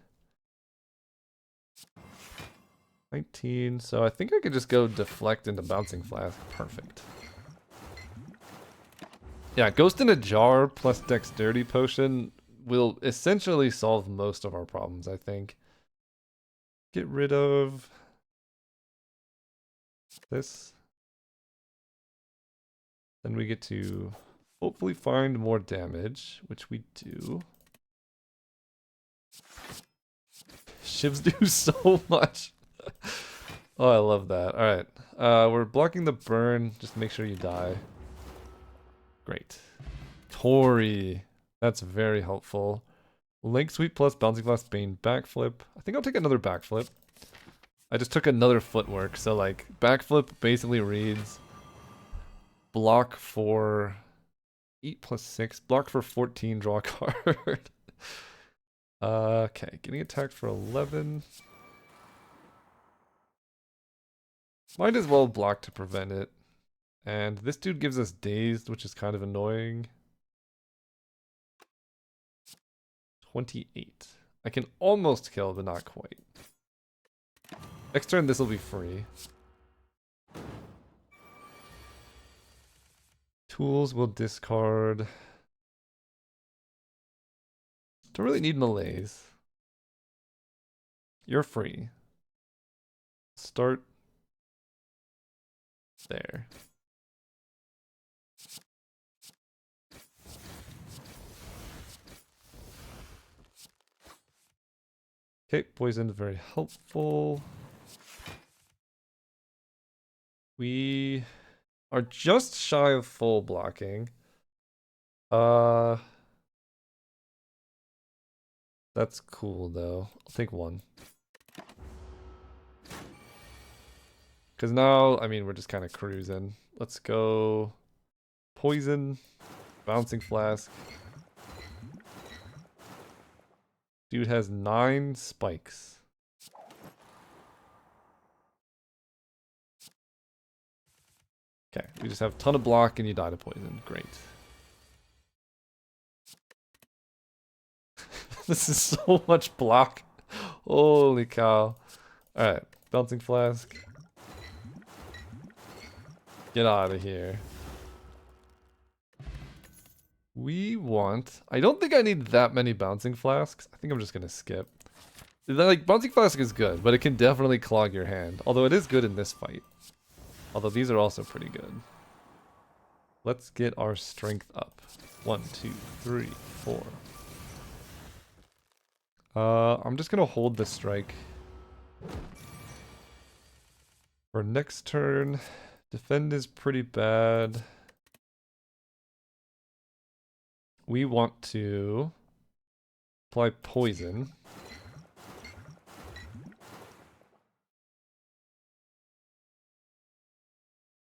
19, so I think I could just go deflect into Bouncing Flask. Perfect. Yeah, Ghost in a Jar plus Dexterity Potion will essentially solve most of our problems, I think. Get rid of this. Then we get to hopefully find more damage, which we do. Shivs do so much. Oh, I love that. Alright. We're blocking the burn. Just make sure you die. Great. Tori. That's very helpful. Link Sweep plus Bouncing Flask Bane backflip. I think I'll take another backflip. I just took another Footwork. So like backflip basically reads block for 8 plus 6. Block for 14, draw a card. Okay, getting attacked for 11. Might as well block to prevent it. And this dude gives us dazed, which is kind of annoying. 28. I can almost kill, but not quite. Next turn, this will be free. Tools will discard. Don't really need malaise. You're free. Start there. Okay, poison is very helpful. We are just shy of full blocking. That's cool though. I'll take 1. Because now, I mean, we're just kind of cruising. Let's go poison, Bouncing Flask. Dude has 9 spikes. Okay, we just have a ton of block and you die to poison. Great. This is so much block. Holy cow. Alright, bouncing flask. Get out of here. We want... I don't think I need that many bouncing flasks. I think I'm just gonna skip. Like, bouncing flask is good, but it can definitely clog your hand. Although it is good in this fight. Although these are also pretty good. Let's get our strength up. 1, 2, 3, 4. I'm just gonna hold the strike. For next turn, defend is pretty bad. We want to apply poison.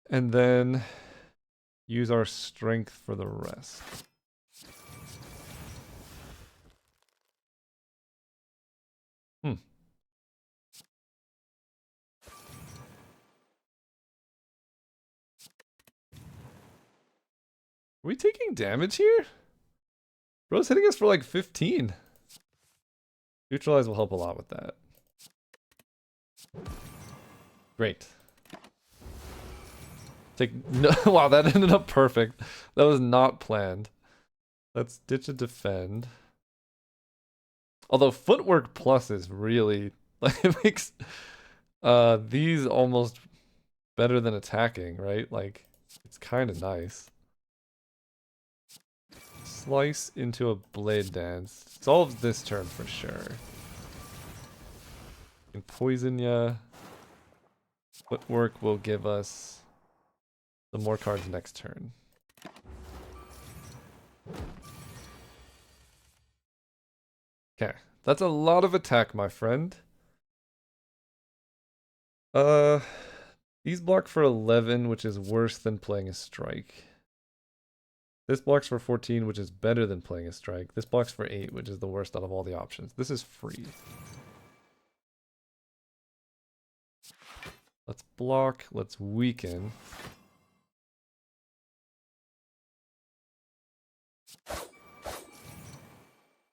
And then use our strength for the rest. Hmm. Are we taking damage here? Bro's hitting us for like 15. Neutralize will help a lot with that. Great. No, wow, that ended up perfect. That was not planned. Let's ditch a defend. Although footwork plus is really like it makes these almost better than attacking, right? Like it's kind of nice. Slice into a blade dance. Solves this turn for sure. And poison ya. Footwork will give us some more cards next turn. Okay, that's a lot of attack, my friend. These block for 11, which is worse than playing a strike. This blocks for 14, which is better than playing a strike. This blocks for 8, which is the worst out of all the options. This is free. Let's block. Let's weaken.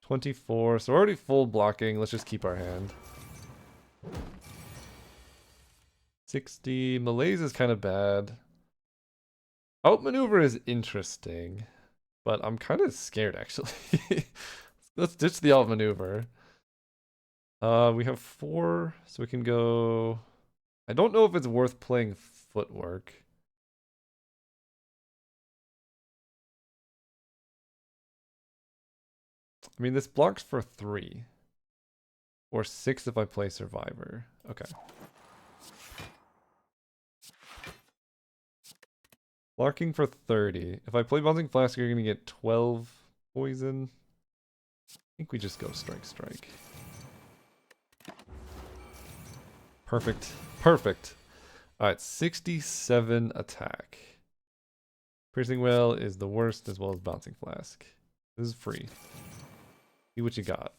$24. So we're already full blocking. Let's just keep our hand. 60. Malaise is kind of bad. Outmaneuver is interesting, but I'm kind of scared actually. Let's ditch the outmaneuver. We have 4, so we can go... I don't know if it's worth playing footwork. I mean, this blocks for 3. Or 6 if I play Survivor. Okay. Blocking for 30. If I play Bouncing Flask, you're going to get 12 poison. I think we just go strike, strike. Perfect. Perfect. Alright, 67 attack. Piercing Wail is the worst as well as Bouncing Flask. This is free. See what you got.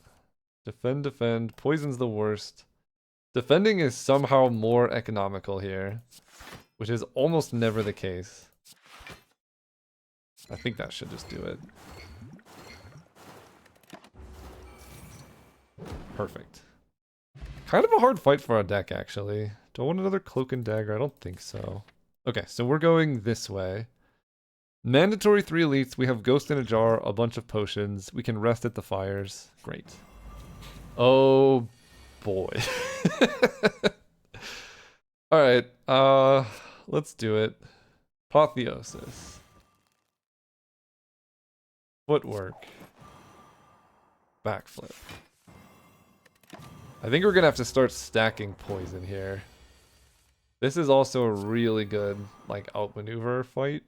Defend, defend. Poison's the worst. Defending is somehow more economical here, which is almost never the case. I think that should just do it. Perfect. Kind of a hard fight for our deck, actually. Do I want another Cloak and Dagger? I don't think so. Okay, so we're going this way. Mandatory 3 elites. We have Ghost in a Jar, a bunch of potions. We can rest at the fires. Great. Oh, boy. Alright, let's do it. Apotheosis. Footwork. Backflip. I think we're gonna have to start stacking poison here. This is also a really good, like, outmaneuver fight.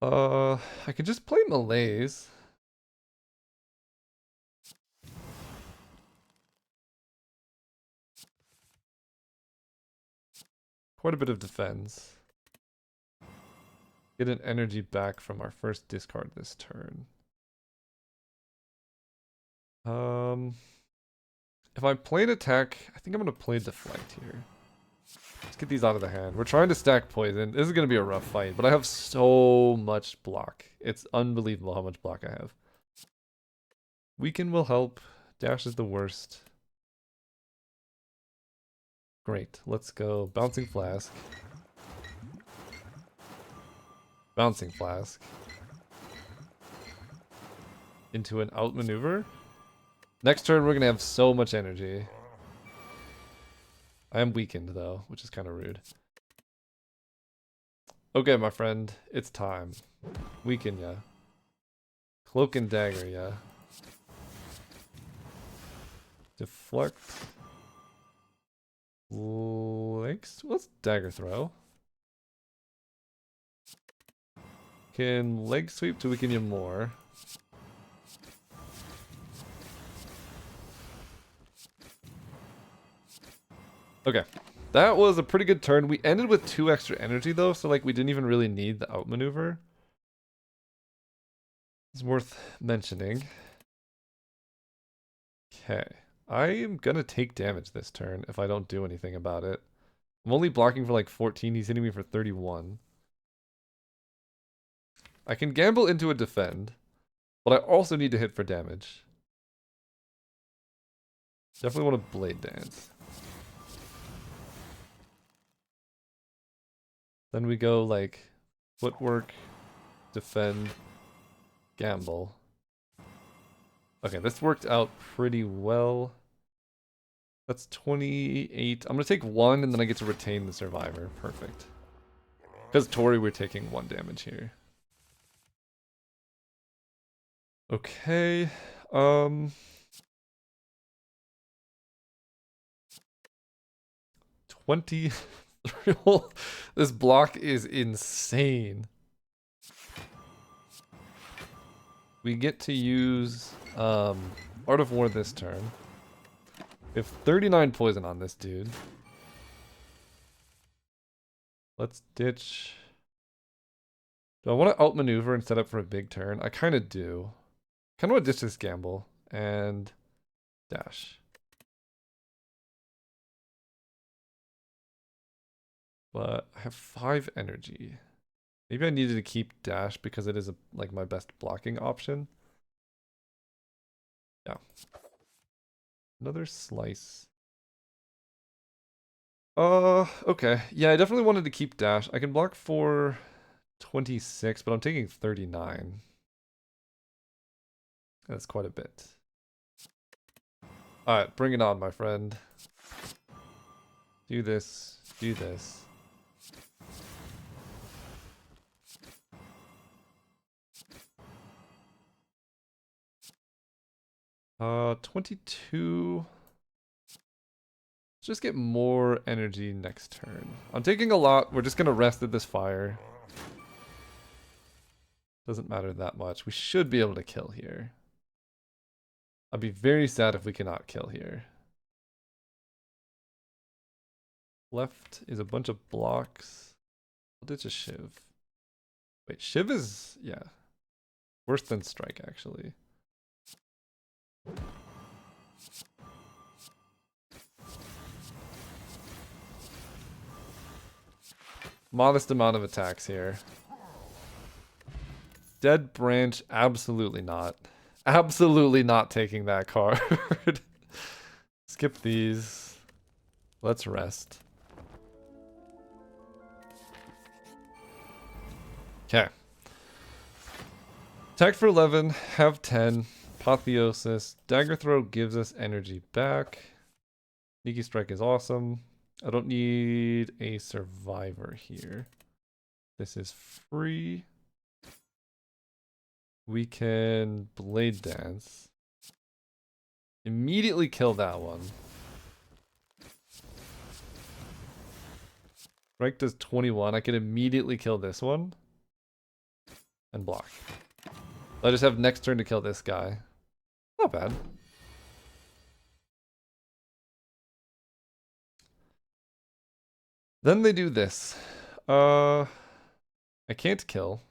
I could just play Malaise. Quite a bit of defense. Get an energy back from our first discard this turn. If I play an attack, I think I'm gonna play deflect here. Let's get these out of the hand. We're trying to stack poison. This is gonna be a rough fight, but I have so much block. It's unbelievable how much block I have. Weaken will help. Dash is the worst. Great. Let's go. Bouncing Flask. Bouncing Flask. Into an outmaneuver. Next turn, we're going to have so much energy. I am weakened, though, which is kind of rude. Okay, my friend. It's time. Weaken ya. Cloak and dagger ya. Deflect. Legs? What's dagger throw? Can leg sweep to weaken you more. Okay. That was a pretty good turn. We ended with 2 extra energy though, so like we didn't even really need the outmaneuver. It's worth mentioning. Okay. I am gonna take damage this turn if I don't do anything about it. I'm only blocking for like 14, he's hitting me for 31. I can gamble into a defend, but I also need to hit for damage. Definitely want to blade dance. Then we go like footwork, defend, gamble. Okay, this worked out pretty well. That's 28. I'm gonna take 1 and then I get to retain the survivor. Perfect. Because Tori, we're taking 1 damage here. Okay. 20. This block is insane. We get to use Art of War this turn. We have 39 poison on this dude. Let's ditch. Do I want to outmaneuver and set up for a big turn? I kind of do. Kind of want to ditch this gamble and dash. But I have 5 energy. Maybe I needed to keep dash because it is like my best blocking option. Yeah. Another slice. Okay. Yeah, I definitely wanted to keep dash. I can block for 26, but I'm taking 39. That's quite a bit. Alright, bring it on, my friend. Do this. Do this. 22. Let's just get more energy next turn. I'm taking a lot. We're just gonna rest at this fire. Doesn't matter that much. We should be able to kill here. I'd be very sad if we cannot kill here. Left is a bunch of blocks. I'll ditch a Shiv. Wait, Shiv is, yeah. Worse than Strike, actually. Modest amount of attacks here. Dead Branch, absolutely not. Absolutely not taking that card. Skip these. Let's rest. Okay. Attack for 11, have 10. Apotheosis. Dagger Throw gives us energy back. Sneaky Strike is awesome. I don't need a survivor here. This is free. We can Blade Dance. Immediately kill that one. Strike does 21. I can immediately kill this one. And block. I just have next turn to kill this guy. Not bad. Then they do this. I can't kill.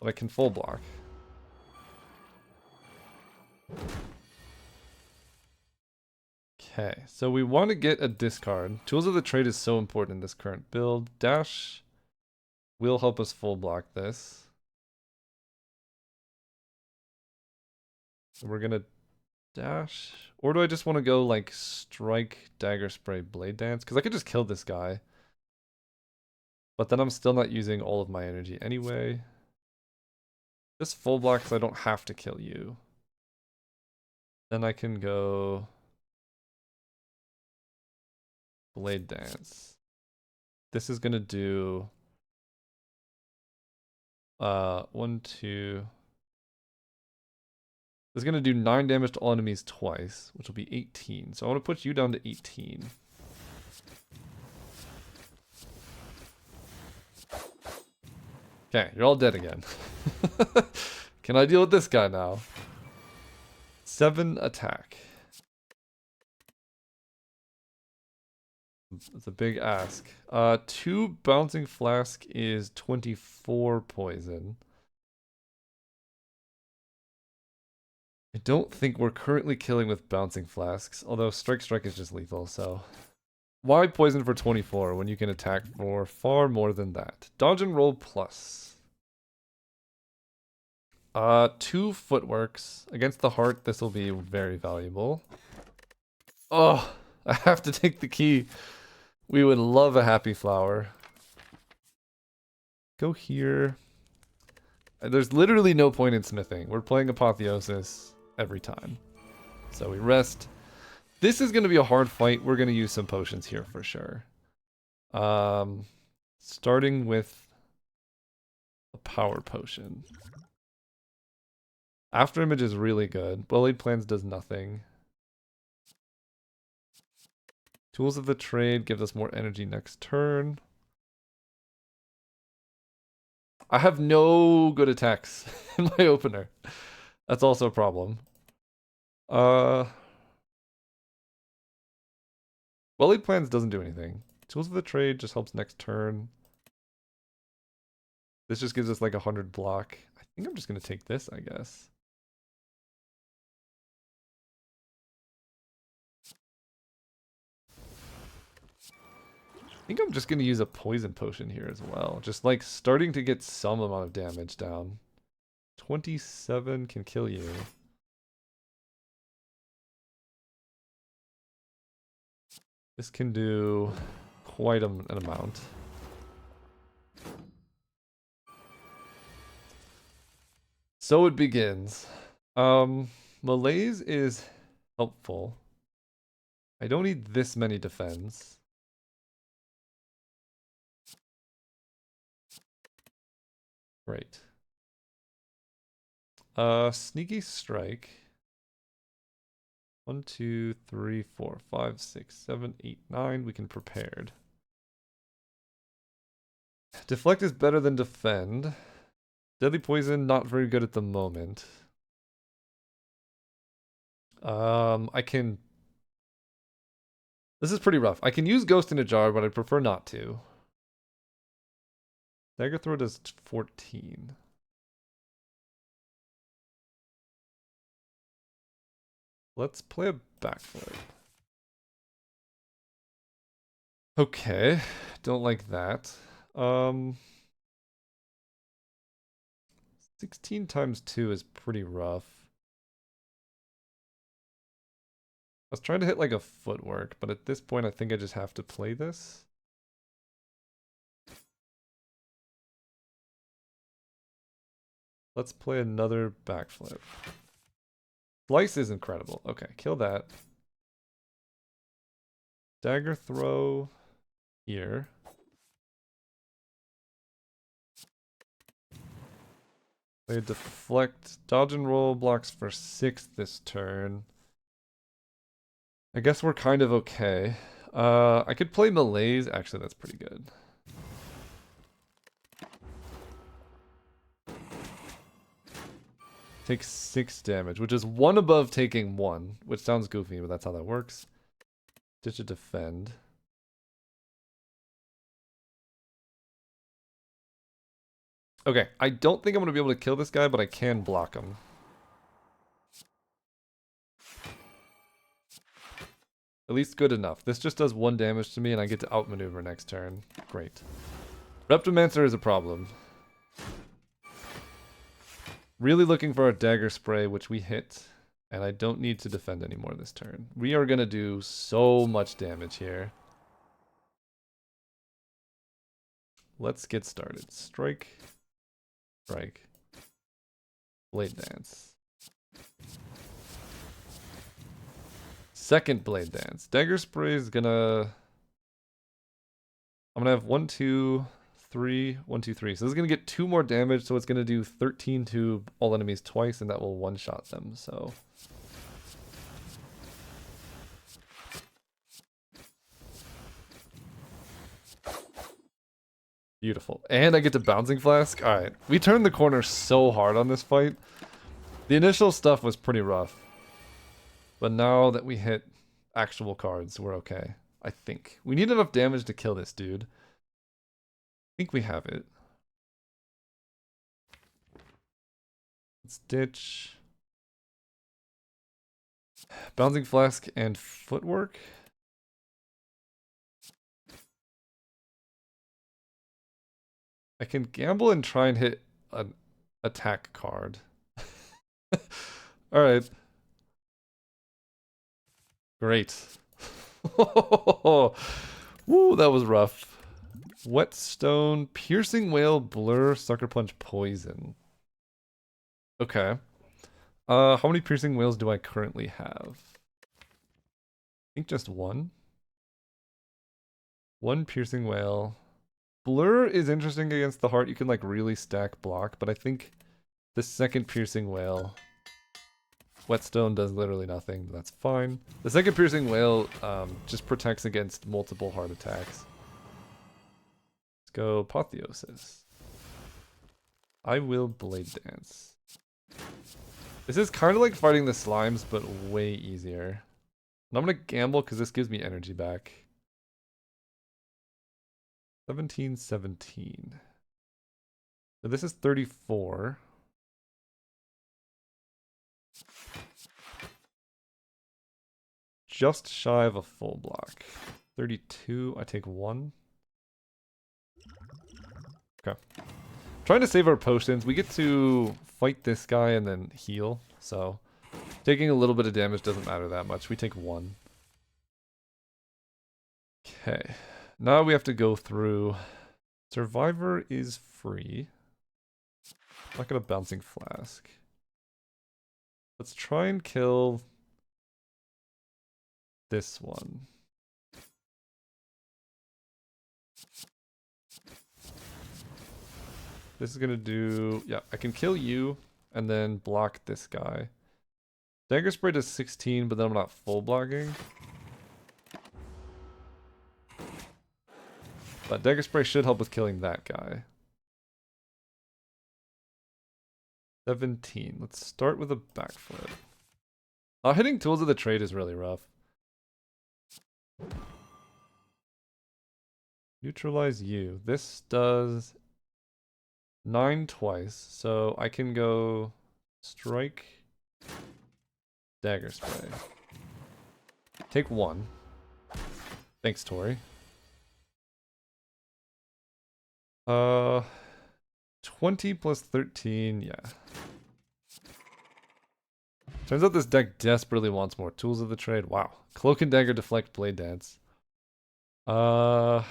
but I can full block. Okay, so we want to get a discard. Tools of the Trade is so important in this current build. Dash will help us full block this. So we're gonna dash. Or do I just want to go like strike, dagger, spray, blade dance? Because I could just kill this guy. But then I'm still not using all of my energy anyway. Just full block because I don't have to kill you. Then I can go blade dance. This is gonna do 1, 2. This is gonna do 9 damage to all enemies twice, which will be 18. So I want to put you down to 18. Okay, you're all dead again. Can I deal with this guy now? 7 attack. It's a big ask. 2 bouncing flask is 24 poison. I don't think we're currently killing with bouncing flasks, although strike is just lethal, so... Why poison for 24 when you can attack for far more than that? Dodge and roll plus. 2 footworks. Against the heart, this will be very valuable. Oh, I have to take the key. We would love a happy flower. Go here. There's literally no point in smithing. We're playing Apotheosis every time. So we rest. This is going to be a hard fight. We're going to use some potions here for sure. Starting with a power potion. After image is really good. Well-laid plans does nothing. Tools of the Trade gives us more energy next turn. I have no good attacks in my opener. That's also a problem. Well-laid plans doesn't do anything. Tools of the Trade just helps next turn. This just gives us like 100 block. I think I'm just going to take this, I guess. I think I'm just going to use a poison potion here as well. Just like starting to get some amount of damage down. 27 can kill you. This can do quite an amount. So it begins. Malaise is helpful. I don't need this many defense. Great. Sneaky strike. 1, 2, 3, 4, 5, 6, 7, 8, 9. We can prepared. Deflect is better than defend. Deadly poison, not very good at the moment. I can... This is pretty rough. I can use Ghost in a Jar, but I prefer not to. Dagger Throw does 14. Let's play a backflip. Okay, don't like that. 16 times 2 is pretty rough. I was trying to hit like a footwork, but at this point I think I just have to play this. Let's play another backflip. Slice is incredible. Okay, kill that. Dagger throw here. Play deflect. Dodge and roll blocks for 6 this turn. I guess we're kind of okay. I could play Malaise. Actually, that's pretty good. Takes 6 damage, which is 1 above taking 1, which sounds goofy, but that's how that works. Ditch a defend. Okay, I don't think I'm going to be able to kill this guy, but I can block him. At least good enough. This just does 1 damage to me, and I get to outmaneuver next turn. Great. Reptomancer is a problem. Really looking for a dagger spray, which we hit. And I don't need to defend anymore this turn. We are going to do so much damage here. Let's get started. Strike. Strike. Blade Dance. Second Blade Dance. Dagger Spray is gonna... I'm gonna have 1, 2, 3, 1, 2, 3. So this is gonna get 2 more damage, so it's gonna do 13 to all enemies twice, and that will one-shot them, so... Beautiful. And I get to Bouncing Flask? Alright. We turned the corner so hard on this fight. The initial stuff was pretty rough. But now that we hit actual cards, we're okay. I think. We need enough damage to kill this dude. I think we have it. Let's ditch. Bouncing Flask and Footwork. I can gamble and try and hit an attack card. Alright. Great. Woo, that was rough. Whetstone, Piercing Whale, Blur, Sucker Punch, Poison. Okay. How many Piercing Whales do I currently have? I think just 1. 1 Piercing Whale. Blur is interesting against the heart. You can like really stack block, but I think the second Piercing Whale... Whetstone does literally nothing, but that's fine. The second Piercing Whale just protects against multiple heart attacks. Let's go Apotheosis. I will Blade Dance. This is kind of like fighting the slimes, but way easier. And I'm going to gamble because this gives me energy back. 17, 17. So this is 34. Just shy of a full block. 32, I take 1. Okay. Trying to save our potions. We get to fight this guy and then heal. So taking a little bit of damage doesn't matter that much. We take 1. Okay. Now we have to go through. Survivor is free. Not gonna Bouncing Flask. Let's try and kill this one. This is gonna do... Yeah, I can kill you and then block this guy. Dagger Spray does 16, but then I'm not full blocking. But Dagger Spray should help with killing that guy. 17. Let's start with a backflip. Hitting Tools of the Trade is really rough. Neutralize you. This does 9 twice, so I can go Strike, Dagger Spray. Take 1. Thanks, Tori. 20 plus 13, yeah. Turns out this deck desperately wants more Tools of the Trade. Wow. Cloak and Dagger, Deflect, Blade Dance. I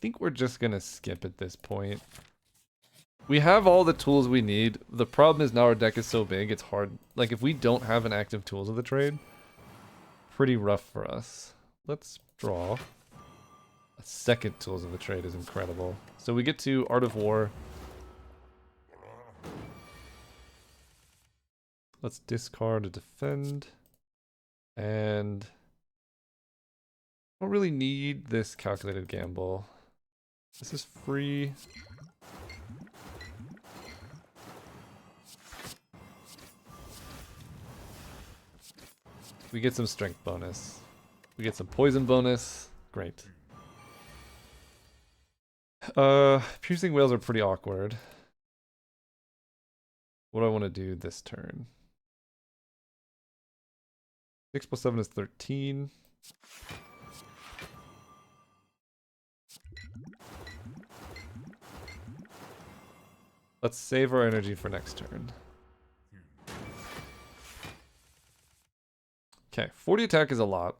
think we're just gonna skip at this point. We have all the tools we need. The problem is now our deck is so big, it's hard. Like, if we don't have an active Tools of the Trade, pretty rough for us. Let's draw. A second Tools of the Trade is incredible. So we get to Art of War. Let's discard a defend. And I don't really need this calculated gamble. This is free. We get some strength bonus. We get some poison bonus. Great. Piercing whales are pretty awkward. What do I want to do this turn? 6 plus 7 is 13. Let's save our energy for next turn. Okay, 40 attack is a lot.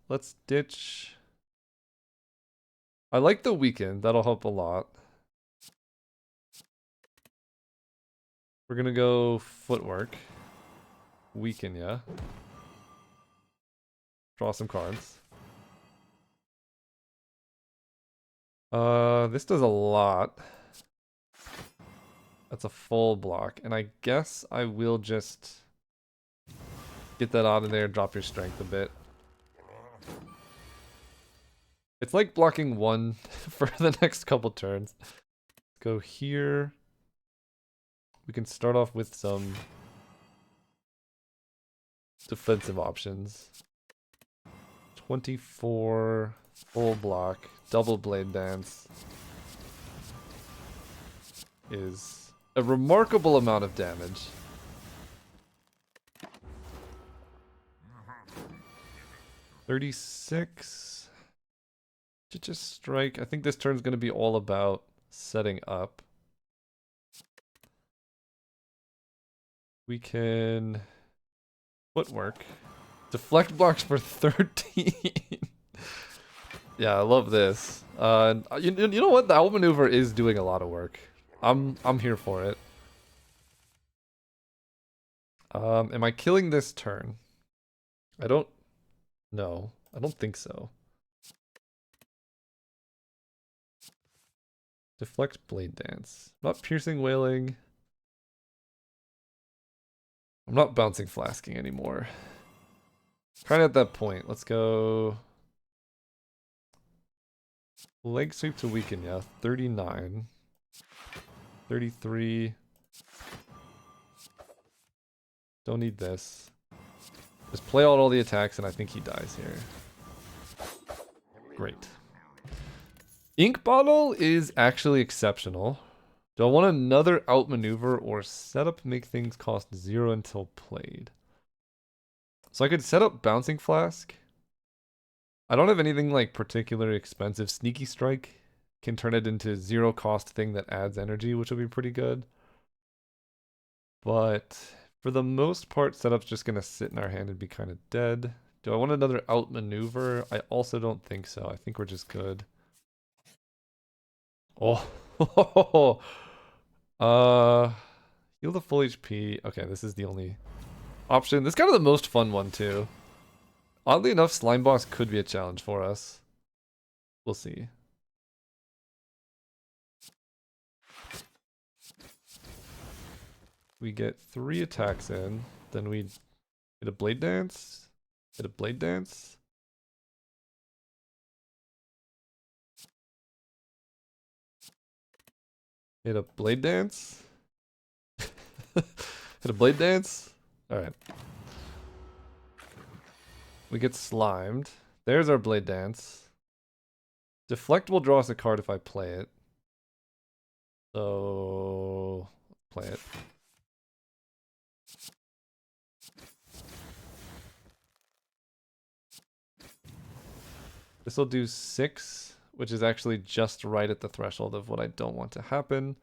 Let's ditch. I like the weaken. That'll help a lot. We're gonna go footwork. Weaken, yeah. Draw some cards. This does a lot. That's a full block. And I guess I will just get that out of there, drop your strength a bit. It's like blocking one for the next couple turns. Let's go here. We can start off with some defensive options. 24 full block, double blade dance is a remarkable amount of damage. $36. Just strike. I think this turn's going to be all about setting up. We can footwork. Deflect blocks for 13. Yeah, I love this. You know what? The outmaneuver is doing a lot of work. I'm here for it. Am I killing this turn? I don't know. I don't think so. Deflect blade dance. Not piercing wailing. I'm not bouncing flasking anymore. Kind of at that point. Let's go. Leg sweep to weaken, yeah. 39. 33. Don't need this. Just play out all the attacks and I think he dies here. Great. Ink Bottle is actually exceptional. Do I want another outmaneuver or setup make things cost 0 until played? So I could set up Bouncing Flask. I don't have anything like particularly expensive. Sneaky Strike can turn it into 0 cost thing that adds energy, which would be pretty good. But for the most part, setup's just going to sit in our hand and be kind of dead. Do I want another outmaneuver? I also don't think so. I think we're just good. Oh, heal the full HP. Okay, this is the only option. This is kind of the most fun one too. Oddly enough, Slime Boss could be a challenge for us. We'll see. We get 3 attacks in, then we hit a Blade Dance, hit a Blade Dance. Hit a Blade Dance. Hit a Blade Dance. Alright. We get slimed. There's our Blade Dance. Deflect will draw us a card if I play it. So play it. This will do 6, which is actually just right at the threshold of what I don't want to happen.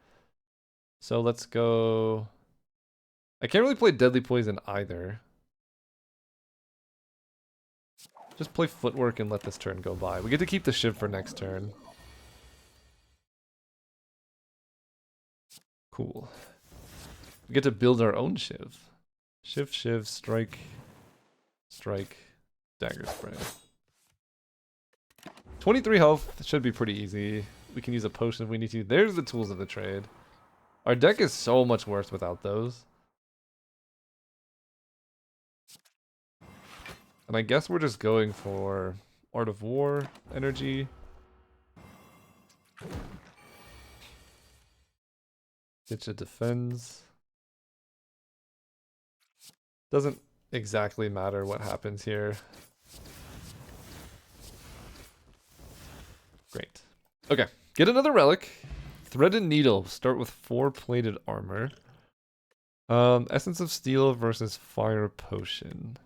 So let's go. I can't really play Deadly Poison either. Just play Footwork and let this turn go by. We get to keep the Shiv for next turn. Cool. We get to build our own Shiv. Shiv, Shiv, Strike, Strike, Dagger Spray. 23 health should be pretty easy. We can use a potion if we need to. There's the tools of the trade. Our deck is so much worse without those. And I guess we're just going for Art of War energy. Ditcha defends. Doesn't exactly matter what happens here. Great. Okay, get another relic. Threaded Needle. Start with 4 plated armor. Essence of Steel versus Fire Potion.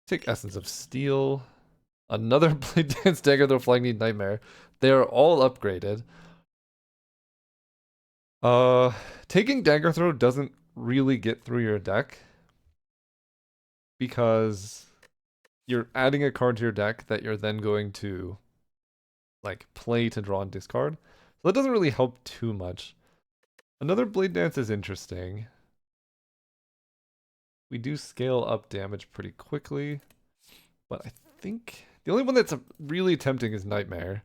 Take Essence of Steel. Another Blade Dance, Dagger Throw, Flying Knee, Nightmare. They are all upgraded. Taking Dagger Throw doesn't really get through your deck because you're adding a card to your deck that you're then going to like play to draw and discard. So that doesn't really help too much. Another Blade Dance is interesting. We do scale up damage pretty quickly, but I think the only one that's really tempting is Nightmare.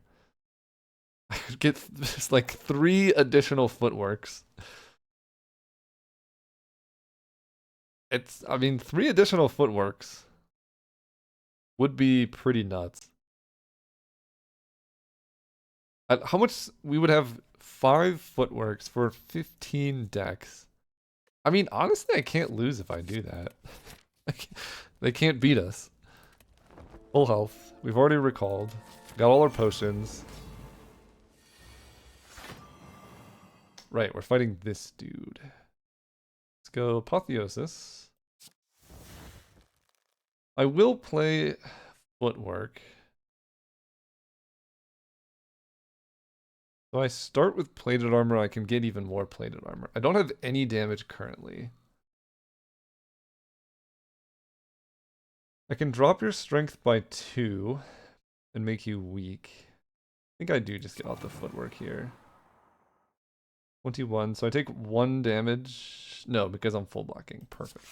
I could get just like 3 additional footworks. I mean, 3 additional footworks would be pretty nuts. At how much we would have 5 footworks for 15 decks. I mean, honestly, I can't lose if I do that. They can't beat us. Full health. We've already recalled. Got all our potions. Right, we're fighting this dude. Let's go Apotheosis. I will play Footwork. So I start with plated armor, I can get even more plated armor. I don't have any damage currently. I can drop your strength by 2 and make you weak. I think I do just get off the footwork here. 21, so I take 1 damage. No, because I'm full blocking. Perfect.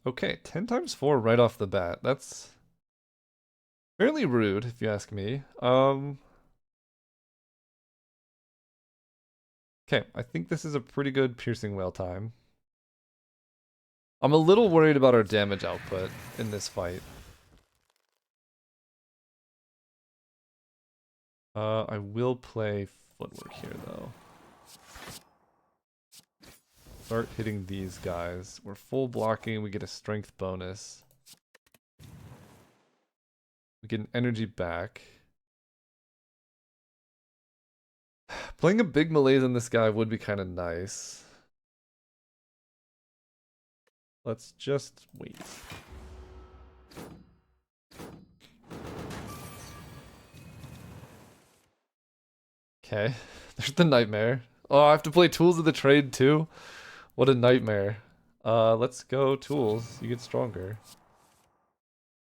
Okay, 10 times 4 right off the bat. That's fairly rude, if you ask me. Okay, I think this is a pretty good piercing whale time. I'm a little worried about our damage output in this fight. I will play footwork here, though. Start hitting these guys. We're full blocking, we get a strength bonus. We get an energy back. Playing a big malaise on this guy would be kind of nice. Let's just wait. Okay, there's the nightmare. Oh, I have to play Tools of the Trade too? What a nightmare. Let's go Tools. You get stronger.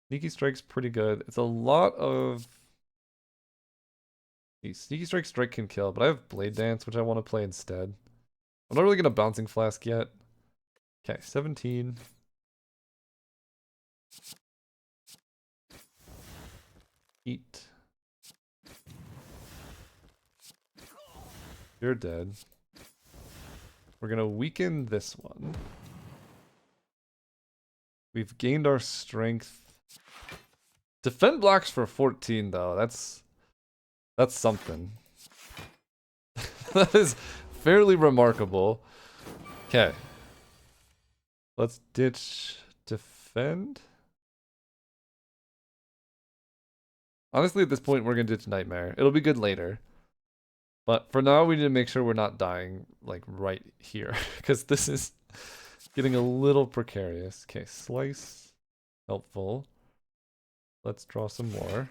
Sneaky Strike's pretty good. It's a lot of... Sneaky Strike can kill, but I have Blade Dance, which I want to play instead. I'm not really going to Bouncing Flask yet. Okay, 17. Eat. You're dead. We're going to weaken this one. We've gained our strength. Defend blocks for 14, though. That's something. That is fairly remarkable. Okay. Let's ditch defend. Honestly, at this point, we're going to ditch Nightmare. It'll be good later. But for now, we need to make sure we're not dying, like, right here. Because this is getting a little precarious. Okay, Slice. Helpful. Let's draw some more.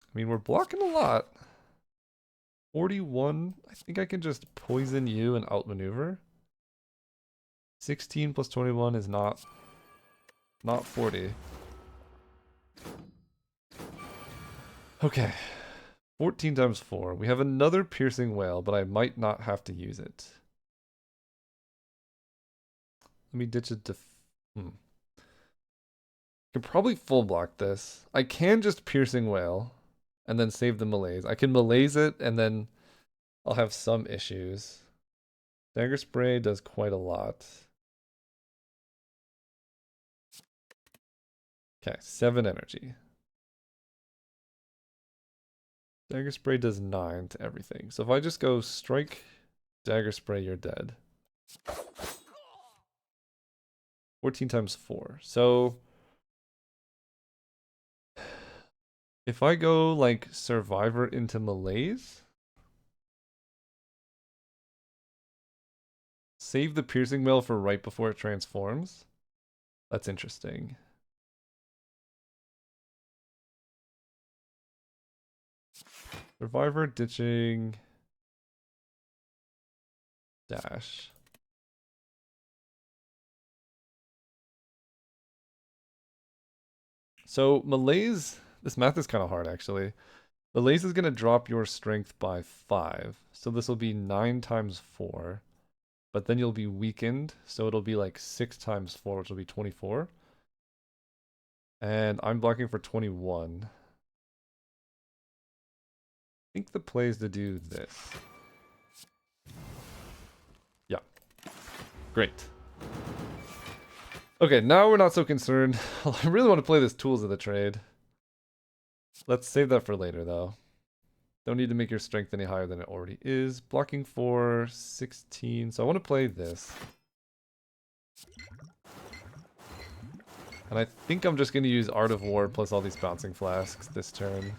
I mean, we're blocking a lot. 41. I think I can just poison you and outmaneuver. 16 plus 21 is not 40. Okay. 14 times 4. We have another piercing whale, but I might not have to use it. Let me ditch it to... I can probably full block this. I can just piercing whale and then save the malaise. I can malaise it and then I'll have some issues. Dagger Spray does quite a lot. Okay, 7 energy. Dagger Spray does 9 to everything. So if I just go strike, Dagger Spray, you're dead. 14 times 4. So if I go like Survivor into Malaise, save the piercing mail for right before it transforms. That's interesting. Survivor ditching dash. So Malaise, this math is kind of hard actually. Malaise is going to drop your strength by 5. So this will be 9 times 4. But then you'll be weakened, so it'll be like 6 times 4, which will be 24. And I'm blocking for 21. I think the play is to do this. Yeah. Great. Okay, now we're not so concerned. I really want to play this Tools of the Trade. Let's save that for later, though. Don't need to make your strength any higher than it already is. Blocking for 16, so I want to play this. And I think I'm just going to use Art of War plus all these bouncing flasks this turn.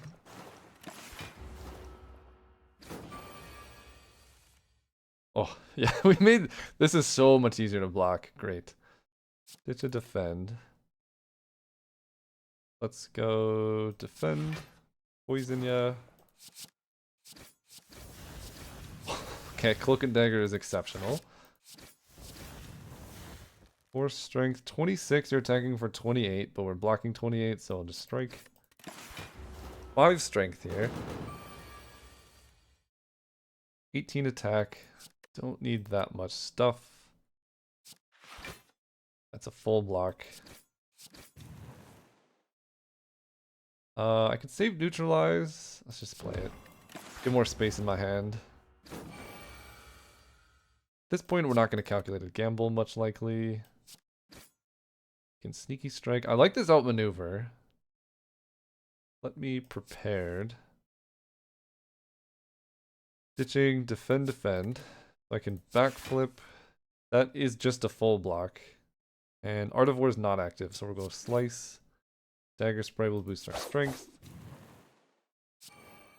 Oh, yeah, we made... This is so much easier to block. Great. Ditch a defend. Let's go defend. Poison ya. Okay, Cloak and Dagger is exceptional. Force strength 26, you're attacking for 28, but we're blocking 28, so I'll just strike. 5 strength here. 18 attack. Don't need that much stuff. That's a full block. I could save neutralize. Let's just play it. Get more space in my hand. At this point, we're not going to calculate a gamble, much likely. Can sneaky strike. I like this outmaneuver. Let me prepared. Ditching, defend, defend. So I can backflip. That is just a full block. And Art of War is not active, so we'll go slice. Dagger spray will boost our strength.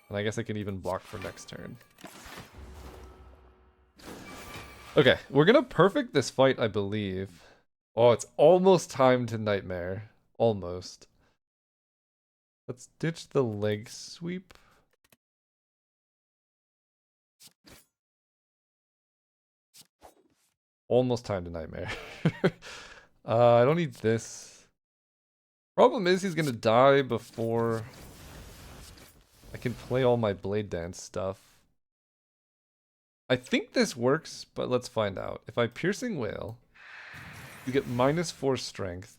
And I guess I can even block for next turn. Okay, we're gonna perfect this fight, I believe. Oh, it's almost time to Nightmare. Almost. Let's ditch the leg sweep. Almost time to Nightmare. I don't need this. Problem is he's gonna die before I can play all my Blade Dance stuff. I think this works, but let's find out. If I Piercing Wail, you get -4 strength.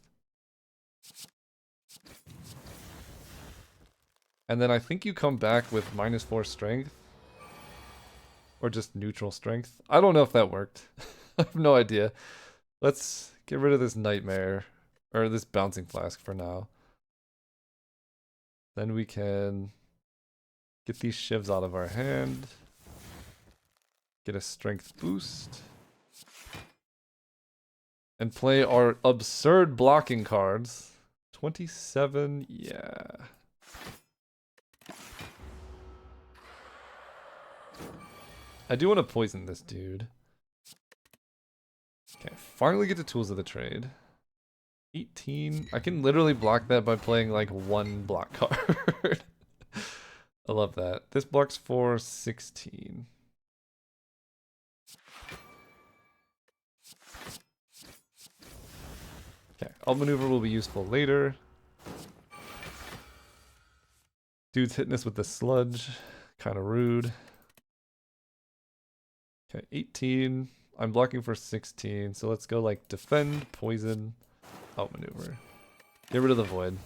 And then I think you come back with -4 strength. Or just neutral strength. I don't know if that worked. I have no idea. Let's get rid of this Nightmare. Or this Bouncing Flask for now. Then we can get these shivs out of our hand. Get a strength boost. And play our absurd blocking cards. 27, yeah. I do want to poison this dude. Okay, finally get to Tools of the Trade. 18. I can literally block that by playing like one block card. I love that. This blocks for 16. Okay, outmaneuver will be useful later. Dude's hitting us with the sludge. Kind of rude. Okay, 18. I'm blocking for 16, so let's go like defend, poison, outmaneuver. Get rid of the void.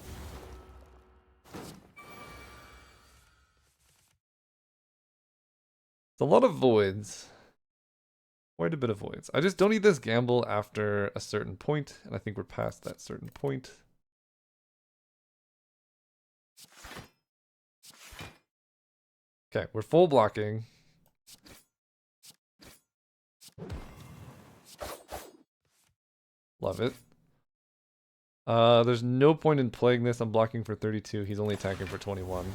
It's a lot of voids. Quite a bit of voids. I just don't need this gamble after a certain point, and I think we're past that certain point. Okay, we're full blocking. Love it. There's no point in playing this. I'm blocking for 32. He's only attacking for 21.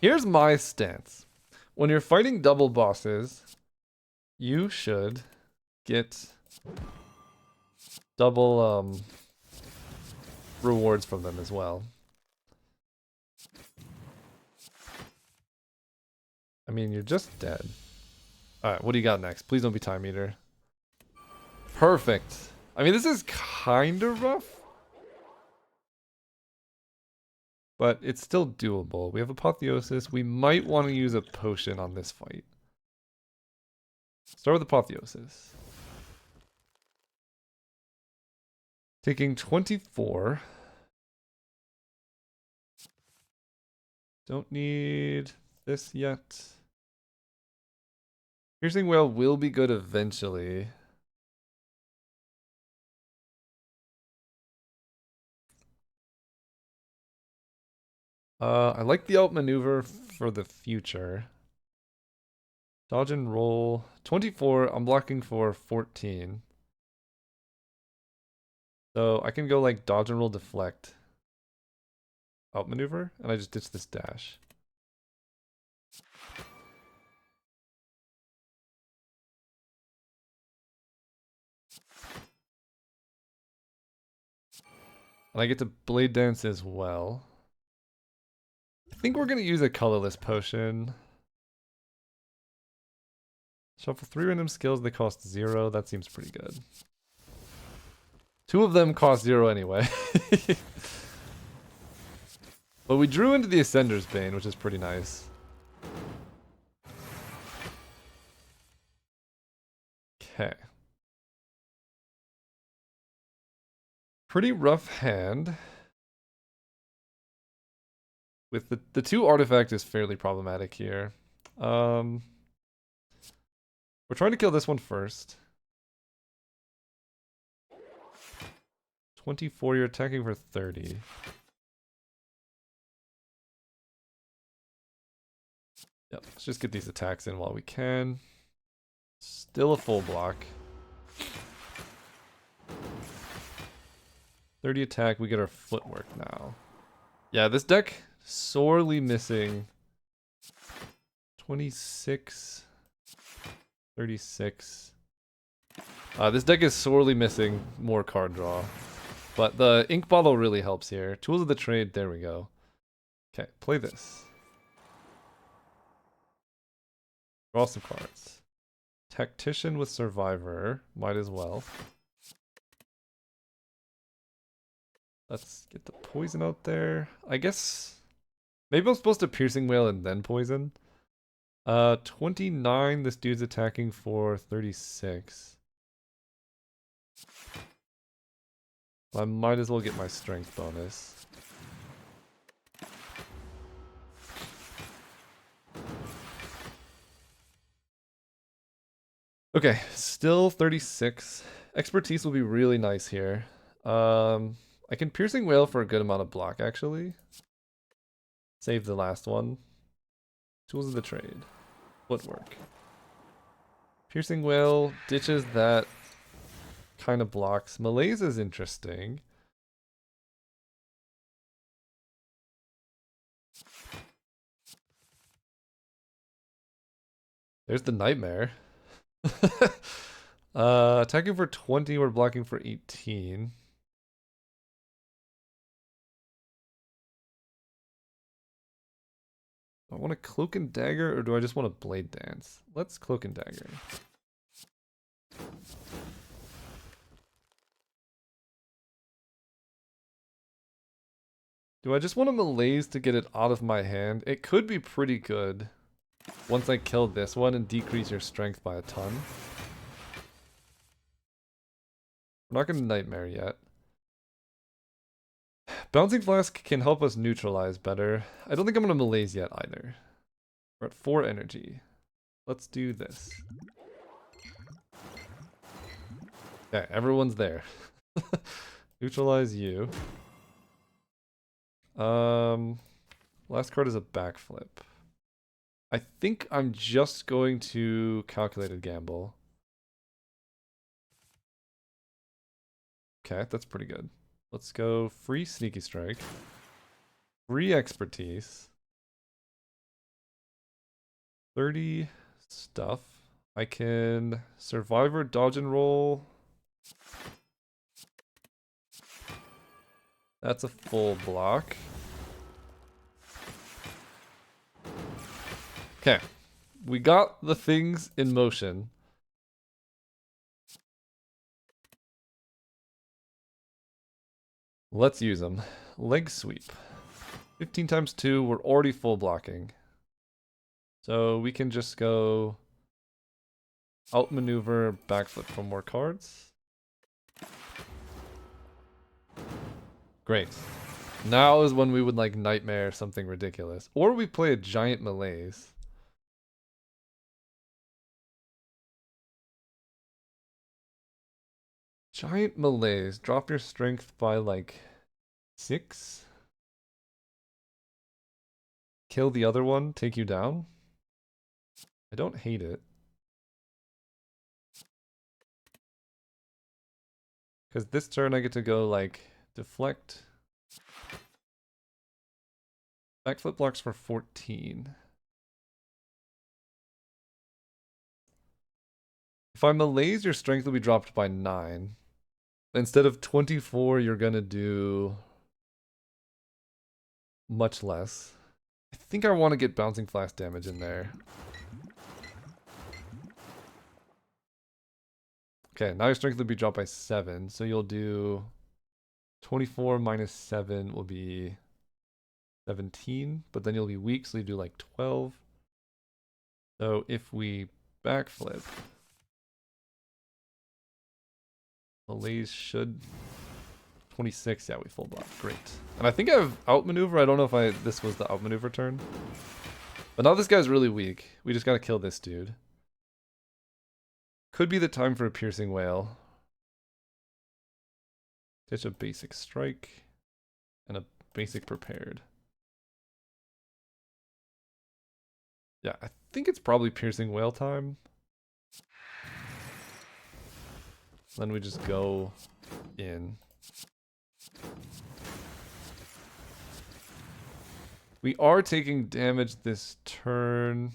Here's my stance. When you're fighting double bosses, you should get double rewards from them as well. I mean, you're just dead. Alright, what do you got next? Please don't be Time Eater. Perfect. I mean, this is kind of rough, but it's still doable. We have Apotheosis. We might want to use a potion on this fight. Start with Apotheosis. Taking 24. Don't need this yet. Piercing Whale will be good eventually. I like the outmaneuver for the future. Dodge and roll. 24, I'm blocking for 14. So I can go like dodge and roll, deflect, outmaneuver, and I just ditch this dash. And I get to Blade Dance as well. I think we're going to use a colorless potion. Shuffle 3 random skills, they cost 0. That seems pretty good. 2 of them cost 0 anyway. But we drew into the Ascender's Bane, which is pretty nice. Okay. Pretty rough hand. With the 2 artifact is fairly problematic here. We're trying to kill this one first. 24, you're attacking for 30. Yep, let's just get these attacks in while we can. Still a full block. 30 attack, we get our footwork now. Yeah, this deck sorely missing 26, 36. This deck is sorely missing more card draw. But the ink bottle really helps here. Tools of the trade, there we go. Okay, play this. Draw some cards. Tactician with Survivor, might as well. Let's get the poison out there. I guess maybe I'm supposed to Piercing Whale and then poison. 29, this dude's attacking for 36. I might as well get my strength bonus. Okay, still 36. Expertise will be really nice here. I can Piercing Whale for a good amount of block, actually. Save the last one. Tools of the trade. Footwork. Piercing Whale ditches that kind of blocks. Malaise is interesting. There's the Nightmare. Attacking for 20, we're blocking for 18. Do I want a Cloak and Dagger, or do I just want a Blade Dance? Let's Cloak and Dagger. Do I just want a Malaise to get it out of my hand? It could be pretty good once I kill this one and decrease your strength by a ton. We're not going to Nightmare yet. Bouncing Flask can help us neutralize better. I don't think I'm going to Malaise yet either. We're at 4 energy. Let's do this. Okay, everyone's there. Neutralize you. Last card is a backflip. I think I'm just going to Calculated Gamble. Okay, that's pretty good. Let's go free sneaky strike. Free expertise. 30 stuff. I can survivor, dodge and roll. That's a full block. Okay. We got the things in motion. Let's use them. Leg sweep. 15 times 2, we're already full blocking. So we can just go outmaneuver, backflip for more cards. Great. Now is when we would like nightmare something ridiculous. Or we play a giant malaise. Giant malaise. Drop your strength by like 6. Kill the other one, take you down. I don't hate it. Because this turn I get to go like deflect. Backflip blocks for 14. If I malaise, your strength will be dropped by 9. Instead of 24, you're gonna do much less. I think I want to get bouncing flash damage in there. Okay, now your strength will be dropped by 7, so you'll do 24 minus 7 will be 17, but then you'll be weak, so you do like 12. So if we backflip, malaise should 26. Yeah, we full block. Great. And I think I have outmaneuver. I don't know if this was the outmaneuver turn. But now this guy's really weak. We just gotta kill this dude. Could be the time for a piercing wail. Ditch a basic strike and a basic prepared. Yeah, I think it's probably piercing wail time. Then we just go in. We are taking damage this turn.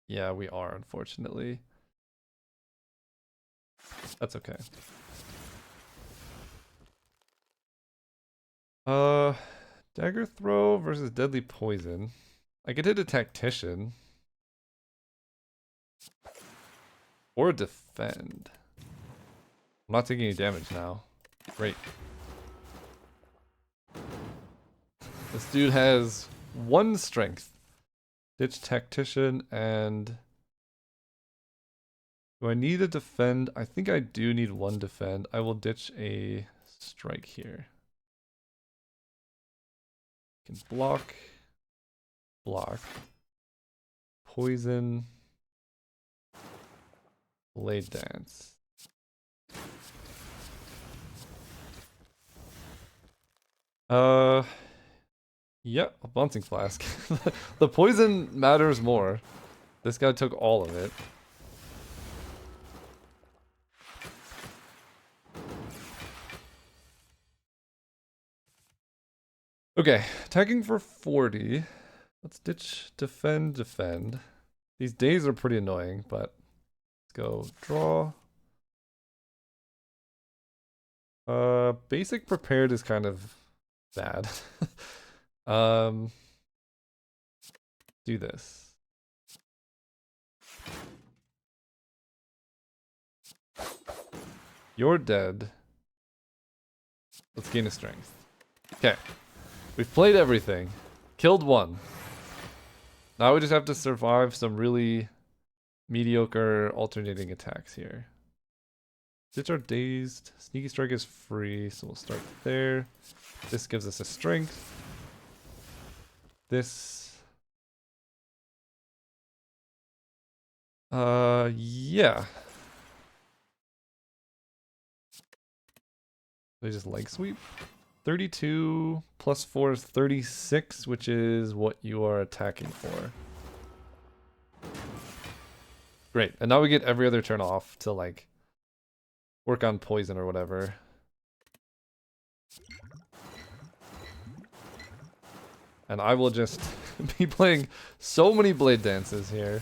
Yeah, we are, unfortunately. That's okay. Dagger throw versus deadly poison. I could hit a tactician. Or defend. I'm not taking any damage now. Great. This dude has 1 strength. Ditch tactician and... Do I need a defend? I think I do need 1 defend. I will ditch a strike here. Can block. Block. Poison. Blade dance. Yeah, a bouncing flask. The poison matters more. This guy took all of it. Okay, attacking for 40. Let's ditch defend, defend. These days are pretty annoying, but let's go draw. Basic prepared is kind of bad. Do this. You're dead. Let's gain a strength. Okay. We've played everything. Killed 1. Now we just have to survive some really mediocre alternating attacks here. Ditch our dazed. Sneaky strike is free, so we'll start there. This gives us a strength. This... yeah. They just leg sweep. 32 plus 4 is 36, which is what you are attacking for. Great. And now we get every other turn off to like work on poison or whatever. And I will just be playing so many blade dances here.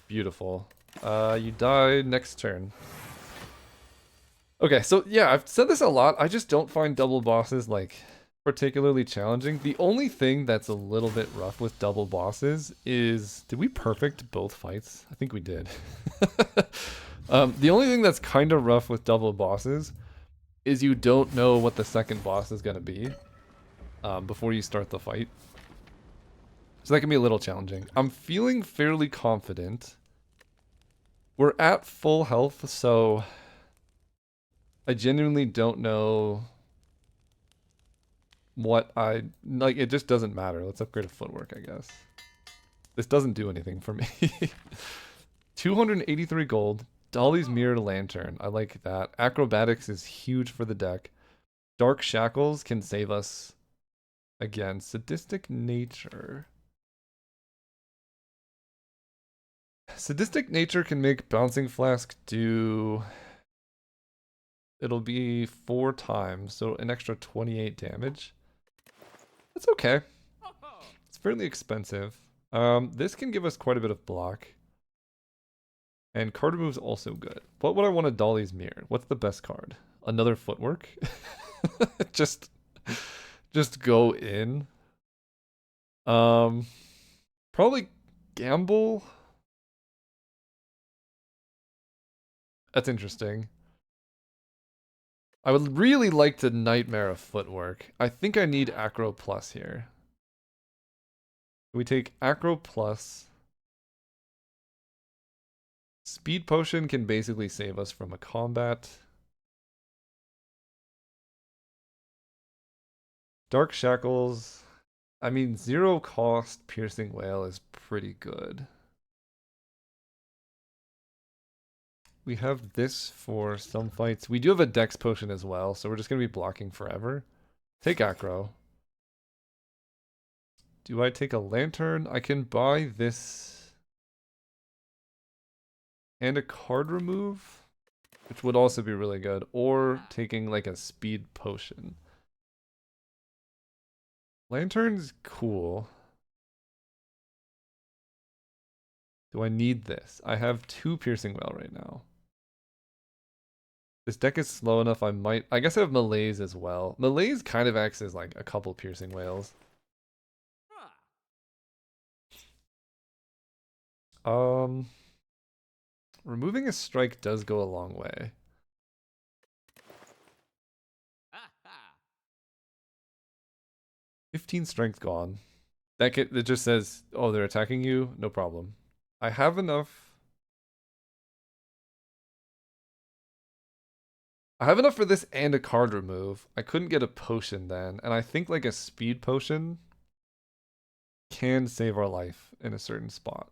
Beautiful. You die next turn. Okay, so yeah, I've said this a lot. I just don't find double bosses, like, particularly challenging. The only thing that's a little bit rough with double bosses is... Did we perfect both fights? I think we did. The only thing that's kind of rough with double bosses is you don't know what the second boss is going to be before you start the fight. So that can be a little challenging. I'm feeling fairly confident. We're at full health, so I genuinely don't know what I... Like, it just doesn't matter. Let's upgrade a footwork, I guess. This doesn't do anything for me. 283 gold. Dolly's Mirrored Lantern. I like that. Acrobatics is huge for the deck. Dark Shackles can save us. Again, Sadistic Nature. Sadistic Nature can make Bouncing Flask do... It'll be 4 times, so an extra 28 damage. That's okay. It's fairly expensive. This can give us quite a bit of block. And card remove's also good. What would I want a Dolly's Mirror? What's the best card? Another Footwork? just go in. Probably Gamble. That's interesting. I would really like to Nightmare of Footwork. I think I need Acro Plus here. We take Acro Plus. Speed Potion can basically save us from a combat. Dark Shackles. I mean, 0 cost Piercing Wail is pretty good. We have this for some fights. We do have a Dex Potion as well, so we're just going to be blocking forever. Take Acro. Do I take a Lantern? I can buy this and a card remove, which would also be really good, or taking like a Speed Potion. Lantern's cool. Do I need this? I have 2 Piercing Wail right now. This deck is slow enough, I guess I have Malaise as well. Malaise kind of acts as like a couple Piercing Wails. Removing a strike does go a long way. 15 strength gone. It just says, oh, they're attacking you? No problem. I have enough. I have enough for this and a card remove. I couldn't get a potion then, and I think like a speed potion can save our life in a certain spot.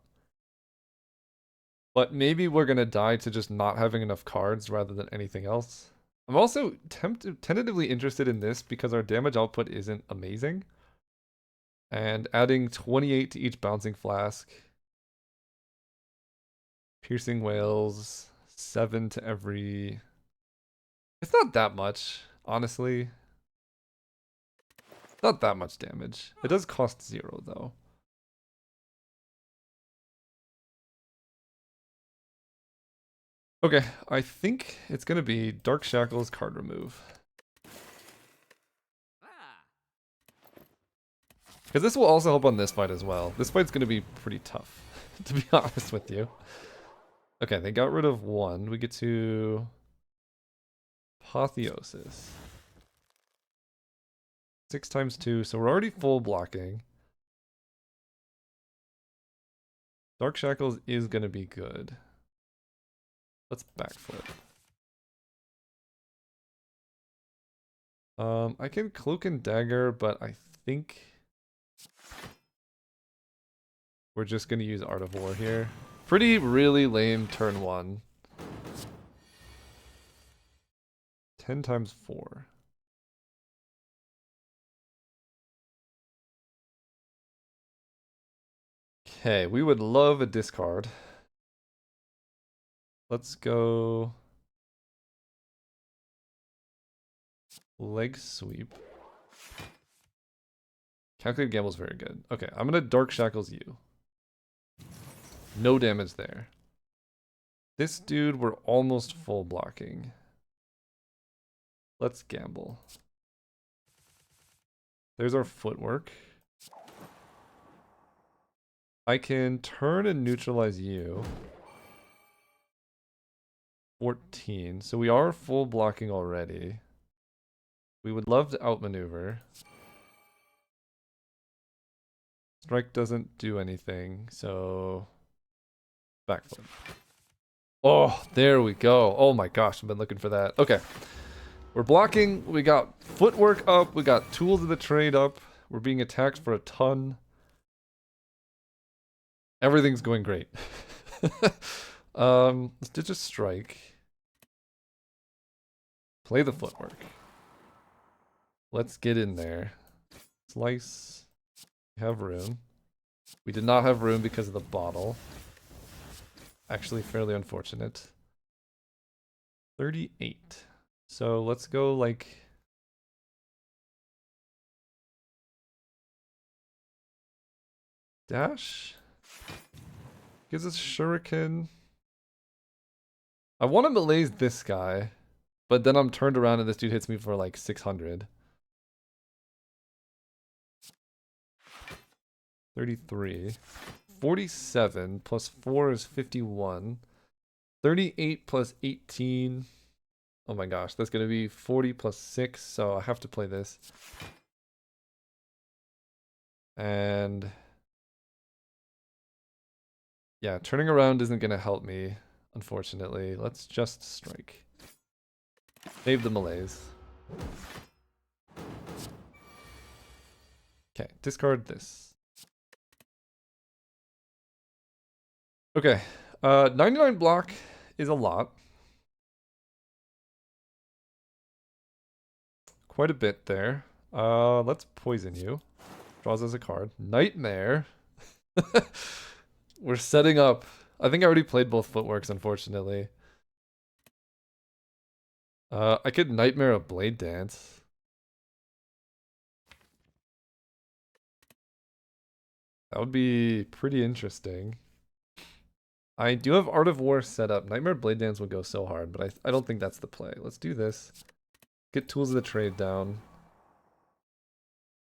But maybe we're gonna die to just not having enough cards rather than anything else. I'm also tentatively interested in this because our damage output isn't amazing. And adding 28 to each Bouncing Flask. Piercing Wails, 7 to every... It's not that much, honestly. Not that much damage. It does cost 0, though. Okay, I think it's going to be Dark Shackles card remove. Because this will also help on this fight as well. This fight's going to be pretty tough, to be honest with you. Okay, they got rid of 1. We get to... Apotheosis. 6 times 2, so we're already full blocking. Dark Shackles is going to be good. Let's backflip. I can Cloak and Dagger, but I think we're just going to use Art of War here. Really lame turn 1. 10 times 4. Okay, we would love a discard. Let's go Leg sweep. Calculated Gamble's very good. Okay, I'm gonna Dark Shackles you. No damage there. This dude, we're almost full blocking. Let's gamble. There's our footwork. I can turn and neutralize you. 14. So we are full blocking already. We would love to outmaneuver. Strike doesn't do anything, so back foot. Oh, there we go. Oh my gosh, I've been looking for that. Okay. We're blocking. We got footwork up. We got tools of the trade up. We're being attacked for a ton. Everything's going great. Let's ditch a strike. Play the footwork. Let's get in there. Slice. We have room. We did not have room because of the bottle. Actually, fairly unfortunate. 38. So let's go like... Dash? Gives us shuriken. I want to malaise this guy, but then I'm turned around and this dude hits me for like 600. 33. 47 plus 4 is 51. 38 plus 18. Oh my gosh, that's going to be 40 plus 6, so I have to play this. And... yeah, turning around isn't going to help me, unfortunately. Let's just strike. Save the malaise. Okay, discard this. Okay, 99 block is a lot. Quite a bit there. Let's poison you. Draws us a card. Nightmare. We're setting up. I think I already played both footworks, unfortunately. I could Nightmare a Blade Dance. That would be pretty interesting. I do have Art of War set up. Nightmare Blade Dance would go so hard, but I don't think that's the play. Let's do this. Get Tools of the Trade down.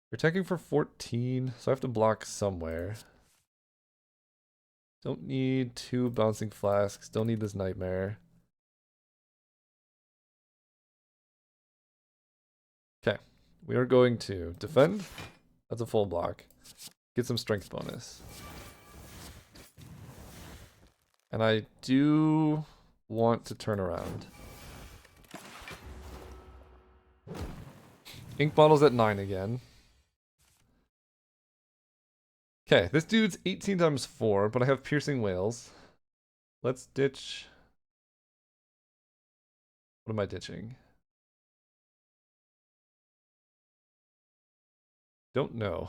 You're attacking for 14, so I have to block somewhere. Don't need 2 Bouncing Flasks. Don't need this Nightmare. Okay. We are going to defend. That's a full block. Get some strength bonus. And I do want to turn around. Ink bottle's at 9 again. Okay, this dude's 18 times 4, but I have piercing whales. Let's ditch... what am I ditching? Don't know.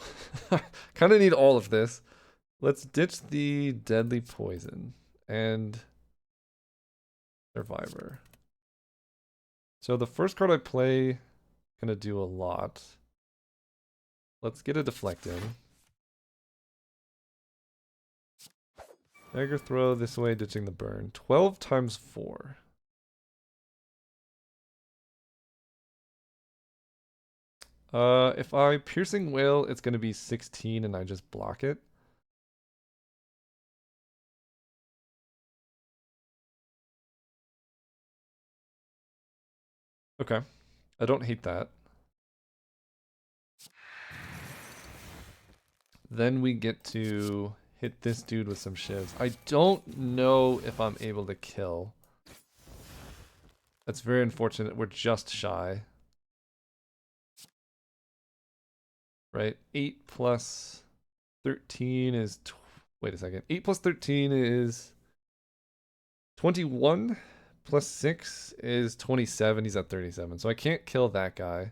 Kind of need all of this. Let's ditch the deadly poison and survivor. So the first card I play gonna do a lot. Let's get a deflect in. Dagger throw this way, ditching the burn. 12 times 4. If I piercing whale, it's gonna be 16 and I just block it. Okay. I don't hate that. Then we get to hit this dude with some shivs. I don't know if I'm able to kill. That's very unfortunate. We're just shy. Right? 8 plus 13 is... wait a second. 8 plus 13 is 21. Plus 6 is 27. He's at 37. So I can't kill that guy.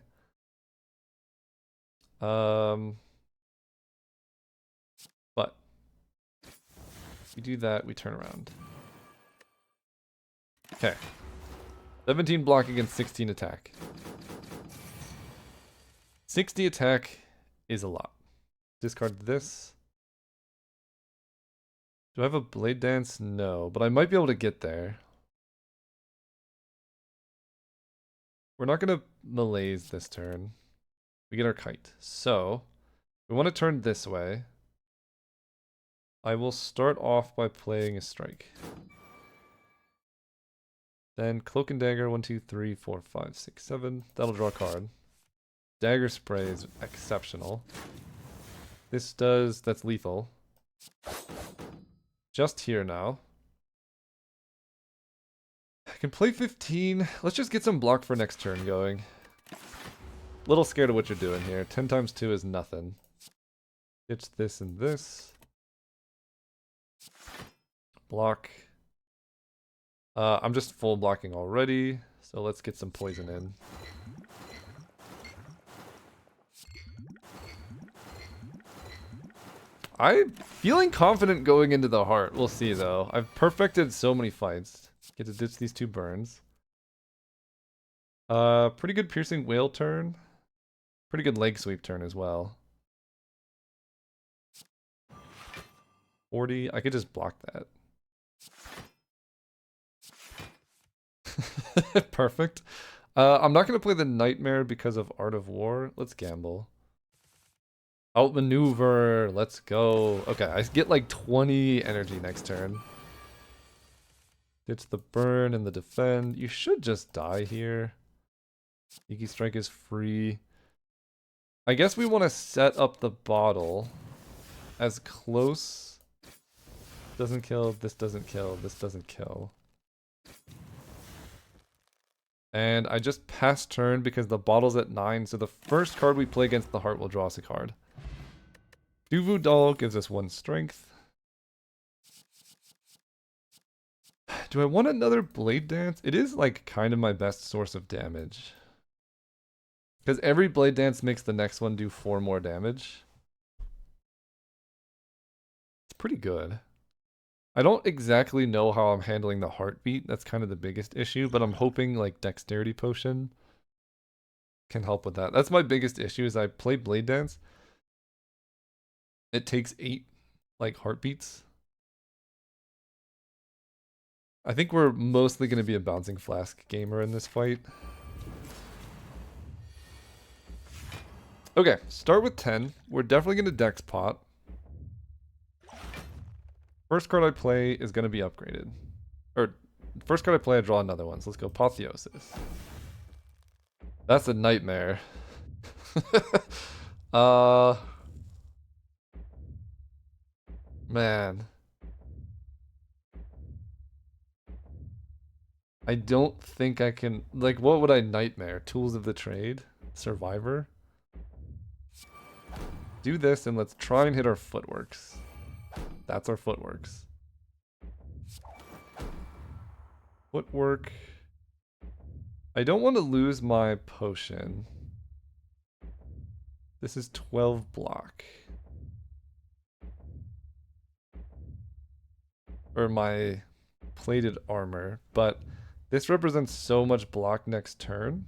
But if we do that, we turn around. Okay. 17 block against 16 attack. 60 attack is a lot. Discard this. Do I have a Blade Dance? No, but I might be able to get there. We're not going to malaise this turn. We get our kite. So, we want to turn this way. I will start off by playing a strike. Then Cloak and Dagger, 1, 2, 3, 4, 5, 6, 7. That'll draw a card. Dagger Spray is exceptional. This does, that's lethal. Just here now. I can play 15. Let's just get some block for next turn going. Little scared of what you're doing here. 10 times 2 is nothing. Ditch this and this. Block. I'm just full blocking already, so let's get some poison in. I'm feeling confident going into the heart. We'll see though. I've perfected so many fights. Get to ditch these 2 burns. Pretty good piercing whale turn. Pretty good leg sweep turn as well. 40. I could just block that. Perfect. I'm not going to play the Nightmare because of Art of War. Let's gamble. Outmaneuver. Let's go. Okay, I get like 20 energy next turn. Ditch the burn and the defend. You should just die here. Sneaky Strike is free. I guess we want to set up the bottle as close. Doesn't kill. This doesn't kill. This doesn't kill. And I just passed turn because the bottle's at 9, so the first card we play against the heart will draw us a card. Duvu Doll gives us 1 strength. Do I want another Blade Dance? It is like kind of my best source of damage. Because every Blade Dance makes the next one do 4 more damage. It's pretty good. I don't exactly know how I'm handling the heartbeat. That's kind of the biggest issue, but I'm hoping like Dexterity Potion can help with that. That's my biggest issue is I play Blade Dance. It takes 8 like heartbeats. I think we're mostly going to be a Bouncing Flask gamer in this fight. Okay, start with 10. We're definitely going to Dex Pot. First card I play is going to be upgraded. Or, first card I play, I draw another one. So let's go Apotheosis. That's a nightmare. Man. I don't think I can... Like, what would I nightmare? Tools of the Trade? Survivor? Do this and let's try and hit our footworks. That's our footworks. Footwork. I don't want to lose my potion. This is 12 block. Or my plated armor, but this represents so much block next turn.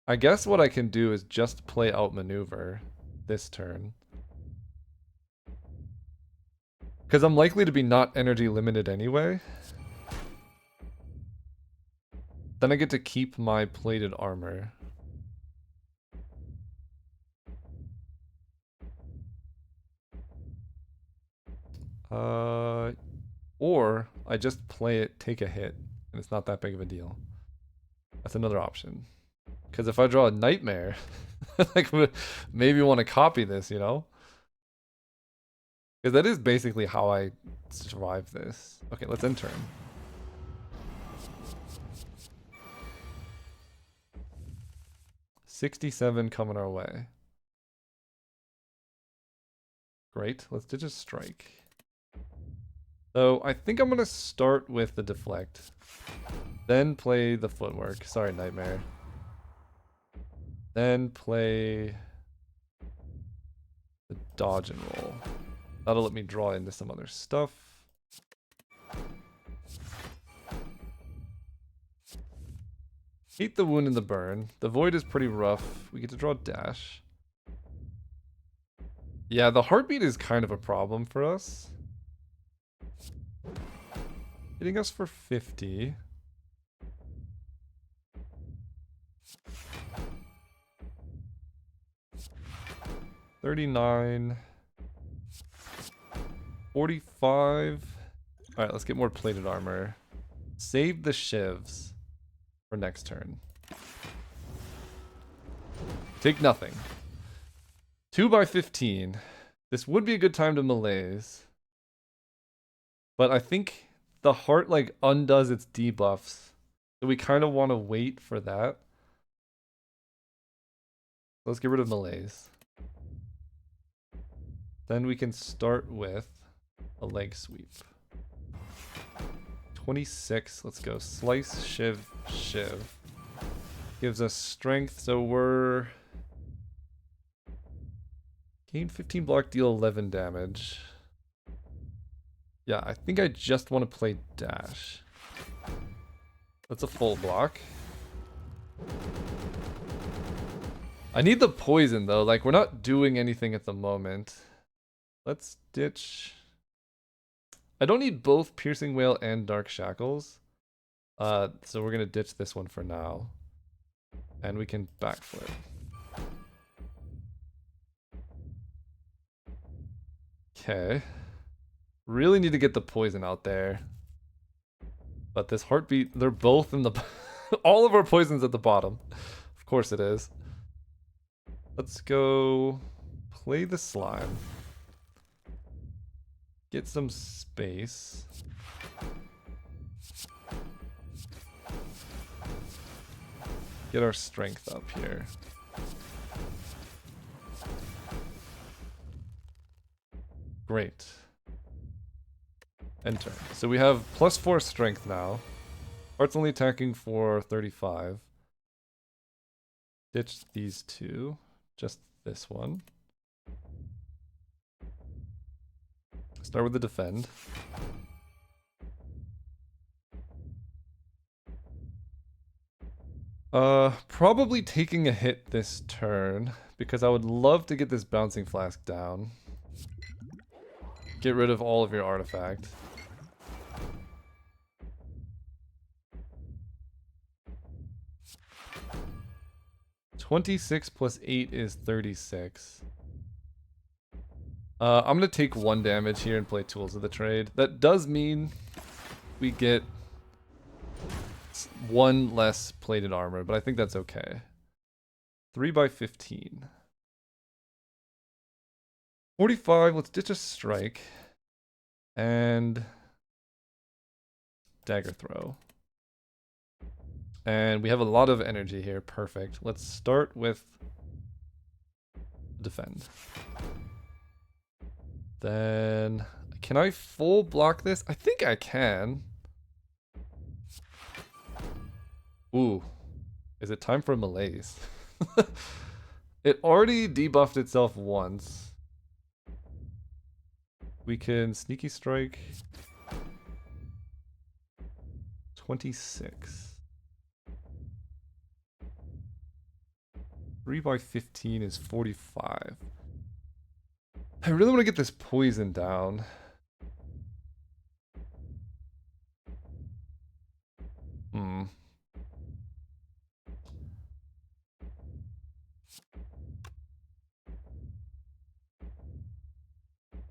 I guess what I can do is just play Outmaneuver this turn. Because I'm likely to be not energy limited anyway. Then I get to keep my plated armor. Or I just play it, take a hit, and it's not that big of a deal. That's another option. Because if I draw a Nightmare, like maybe want to copy this, you know? Because that is basically how I survive this. Okay, let's end turn. $67 coming our way. Great, let's ditch a strike. So I think I'm going to start with the deflect. Then play the footwork. Sorry, Nightmare. Then play the dodge and roll. That'll let me draw into some other stuff. Hate the wound and the burn. The void is pretty rough. We get to draw dash. Yeah, the heartbeat is kind of a problem for us. Hitting us for 50. $39. 45. Alright, let's get more plated armor. Save the shivs for next turn. Take nothing. 2 by 15. This would be a good time to malaise. But I think the heart like undoes its debuffs. So we kind of want to wait for that. Let's get rid of malaise. Then we can start with a leg sweep. 26. Let's go. Slice, shiv, shiv. Gives us strength, so we're... Gain 15 block, deal 11 damage. Yeah, I think I just want to play dash. That's a full block. I need the poison though, like we're not doing anything at the moment. Let's ditch... I don't need both Piercing Wail and Dark Shackles. So we're gonna ditch this one for now. And we can backflip. Okay. Really need to get the poison out there. But this heartbeat, they're both in the... all of our poison's at the bottom. Of course it is. Let's go play the slime. Get some space. Get our strength up here. Great. Enter. So we have +4 strength now. Heart's only attacking for 35. Ditch these two. Just this one. Start with the defend. Probably taking a hit this turn because I would love to get this bouncing flask down. Get rid of all of your artifact. $26 + 8 is 36. I'm gonna take 1 damage here and play Tools of the Trade. That does mean we get 1 less plated armor, but I think that's okay. 3 by 15. 45, let's ditch a strike. And dagger throw. And we have a lot of energy here, perfect. Let's start with defend. Then, can I full block this? I think I can. Ooh, is it time for malaise? It already debuffed itself once. We can sneaky strike. 26. 3 by 15 is 45. I really want to get this poison down.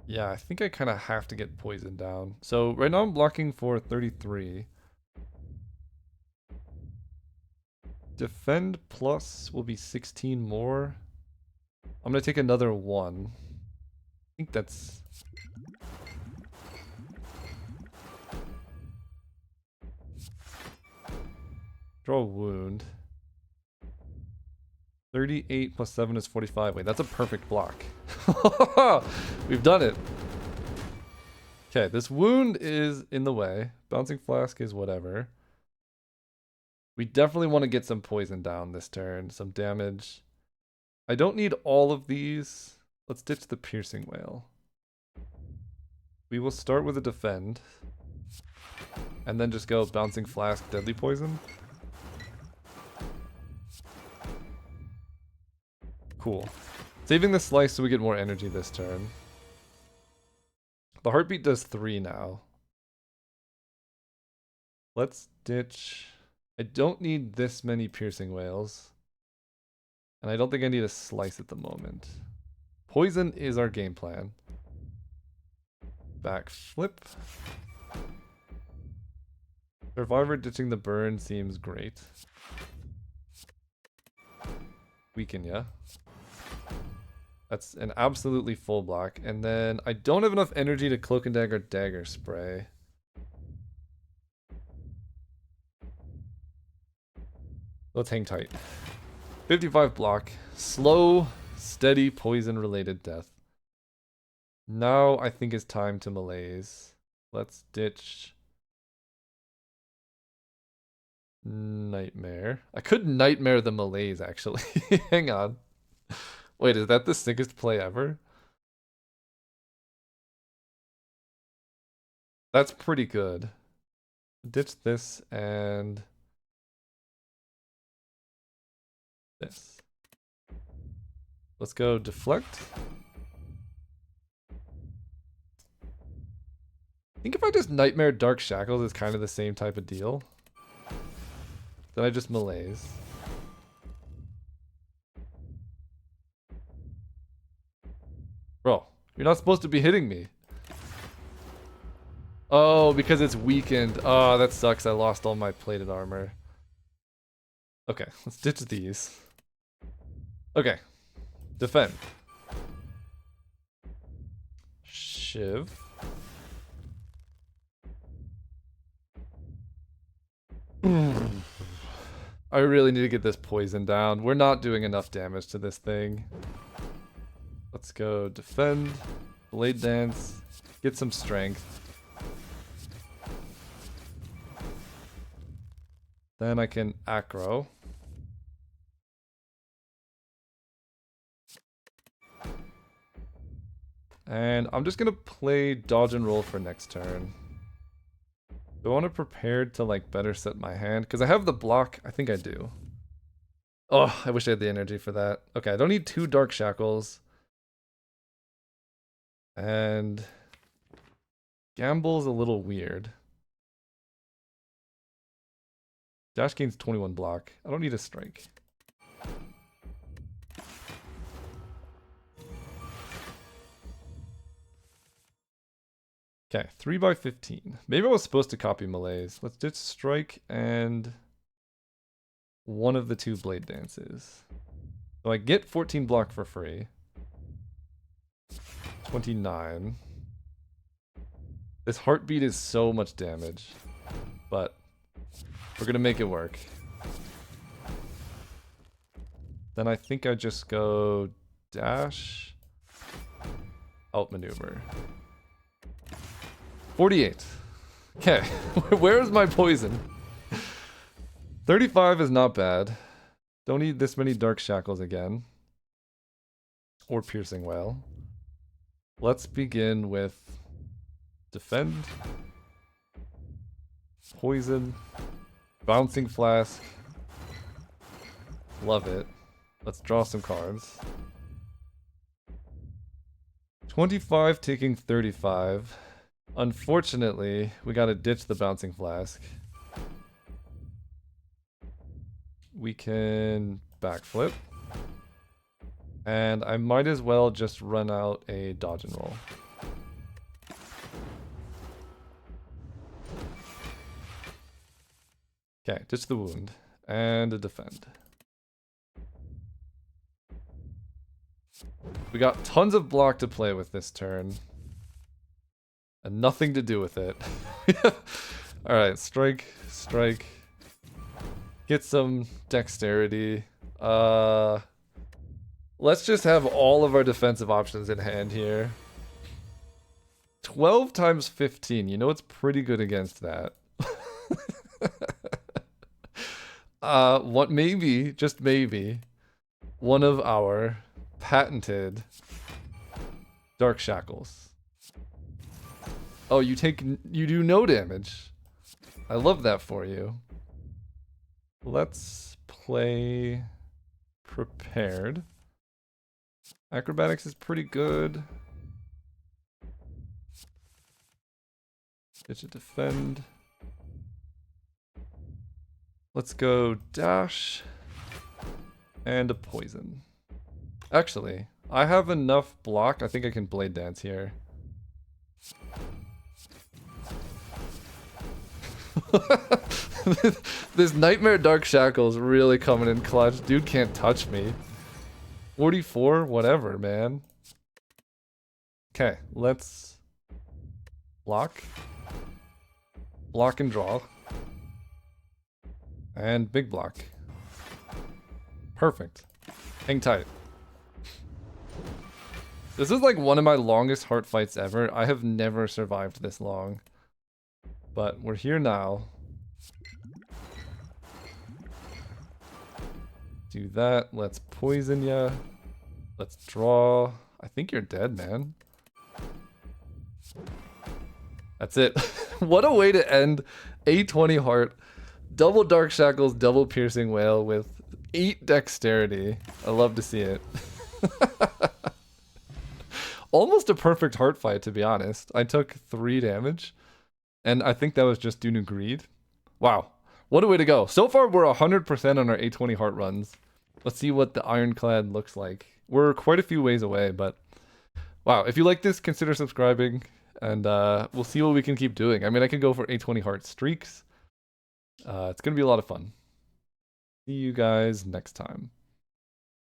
Yeah, I think I kind of have to get poison down. So right now I'm blocking for 33. Defend plus will be 16 more. I'm going to take another 1. I think that's... Draw a wound. 38 + 7 is 45. Wait, that's a perfect block. We've done it. Okay, this wound is in the way. Bouncing flask is whatever. We definitely want to get some poison down this turn. Some damage. I don't need all of these. Let's ditch the piercing wail. We will start with a defend. And then just go bouncing flask, deadly poison. Cool. Saving the slice so we get more energy this turn. The heartbeat does 3 now. Let's ditch. I don't need this many piercing whales. And I don't think I need a slice at the moment. Poison is our game plan. Back flip. Survivor ditching the burn seems great. Weaken ya. That's an absolutely full block. And then I don't have enough energy to Cloak and Dagger spray. Let's hang tight. 55 block. Slow, steady, poison-related death. Now I think it's time to malaise. Let's ditch Nightmare. I could Nightmare the malaise, actually. Hang on. Wait, is that the sickest play ever? That's pretty good. Ditch this and this. Let's go deflect. I think if I just Nightmare Dark Shackles, it's kind of the same type of deal. Then I just malaise. Bro, you're not supposed to be hitting me. Oh, because it's weakened. Oh, that sucks. I lost all my plated armor. Okay, let's ditch these. Okay. Defend. Shiv. I really need to get this poison down. We're not doing enough damage to this thing. Let's go defend. Blade Dance. Get some strength. Then I can aggro. And I'm just gonna play dodge and roll for next turn. Do I want to prepare to like better set my hand? Because I have the block. I think I do. Oh, I wish I had the energy for that. Okay, I don't need 2 Dark Shackles. And Gamble's a little weird. Dash gains 21 block. I don't need a strike. Okay, 3/15. Maybe I was supposed to copy malaise. Let's ditch strike and one of the 2 blade dances. So I get 14 block for free. 29. This heartbeat is so much damage, but we're gonna make it work. Then I think I just go dash, outmaneuver. 48. Okay, where's my poison? 35 is not bad. Don't need this many Dark Shackles again. Or Piercing Whale. Let's begin with defend, poison, bouncing flask. Love it. Let's draw some cards. 25 taking 35. Unfortunately, we gotta ditch the bouncing flask. We can backflip. And I might as well just run out a dodge and roll. Okay, ditch the wound. And a defend. We got tons of block to play with this turn. And nothing to do with it. Alright, strike, strike. Get some dexterity. Let's just have all of our defensive options in hand here. 12 times 15. You know it's pretty good against that. What maybe, just maybe, one of our patented Dark Shackles. Oh, you do no damage. I love that for you. Let's play prepared. Acrobatics is pretty good. Ditch it, defend. Let's go dash and a poison. Actually, I have enough block. I think I can blade dance here. This Nightmare Dark Shackle's really coming in clutch. Dude can't touch me. 44, whatever, man. Okay, let's block. Block and draw. And big block. Perfect. Hang tight. This is like one of my longest heart fights ever. I have never survived this long. But we're here now. Do that. Let's poison ya. Let's draw. I think you're dead, man. That's it. What a way to end A20 heart. Double Dark Shackles, double Piercing Wail with 8 dexterity. I love to see it. Almost a perfect heart fight, to be honest. I took 3 damage. And I think that was just due to greed. Wow. What a way to go. So far, we're 100% on our A20 heart runs. Let's see what the Ironclad looks like. We're quite a few ways away, but... Wow, if you like this, consider subscribing. And we'll see what we can keep doing. I mean, I could go for A20 heart streaks. It's going to be a lot of fun. See you guys next time.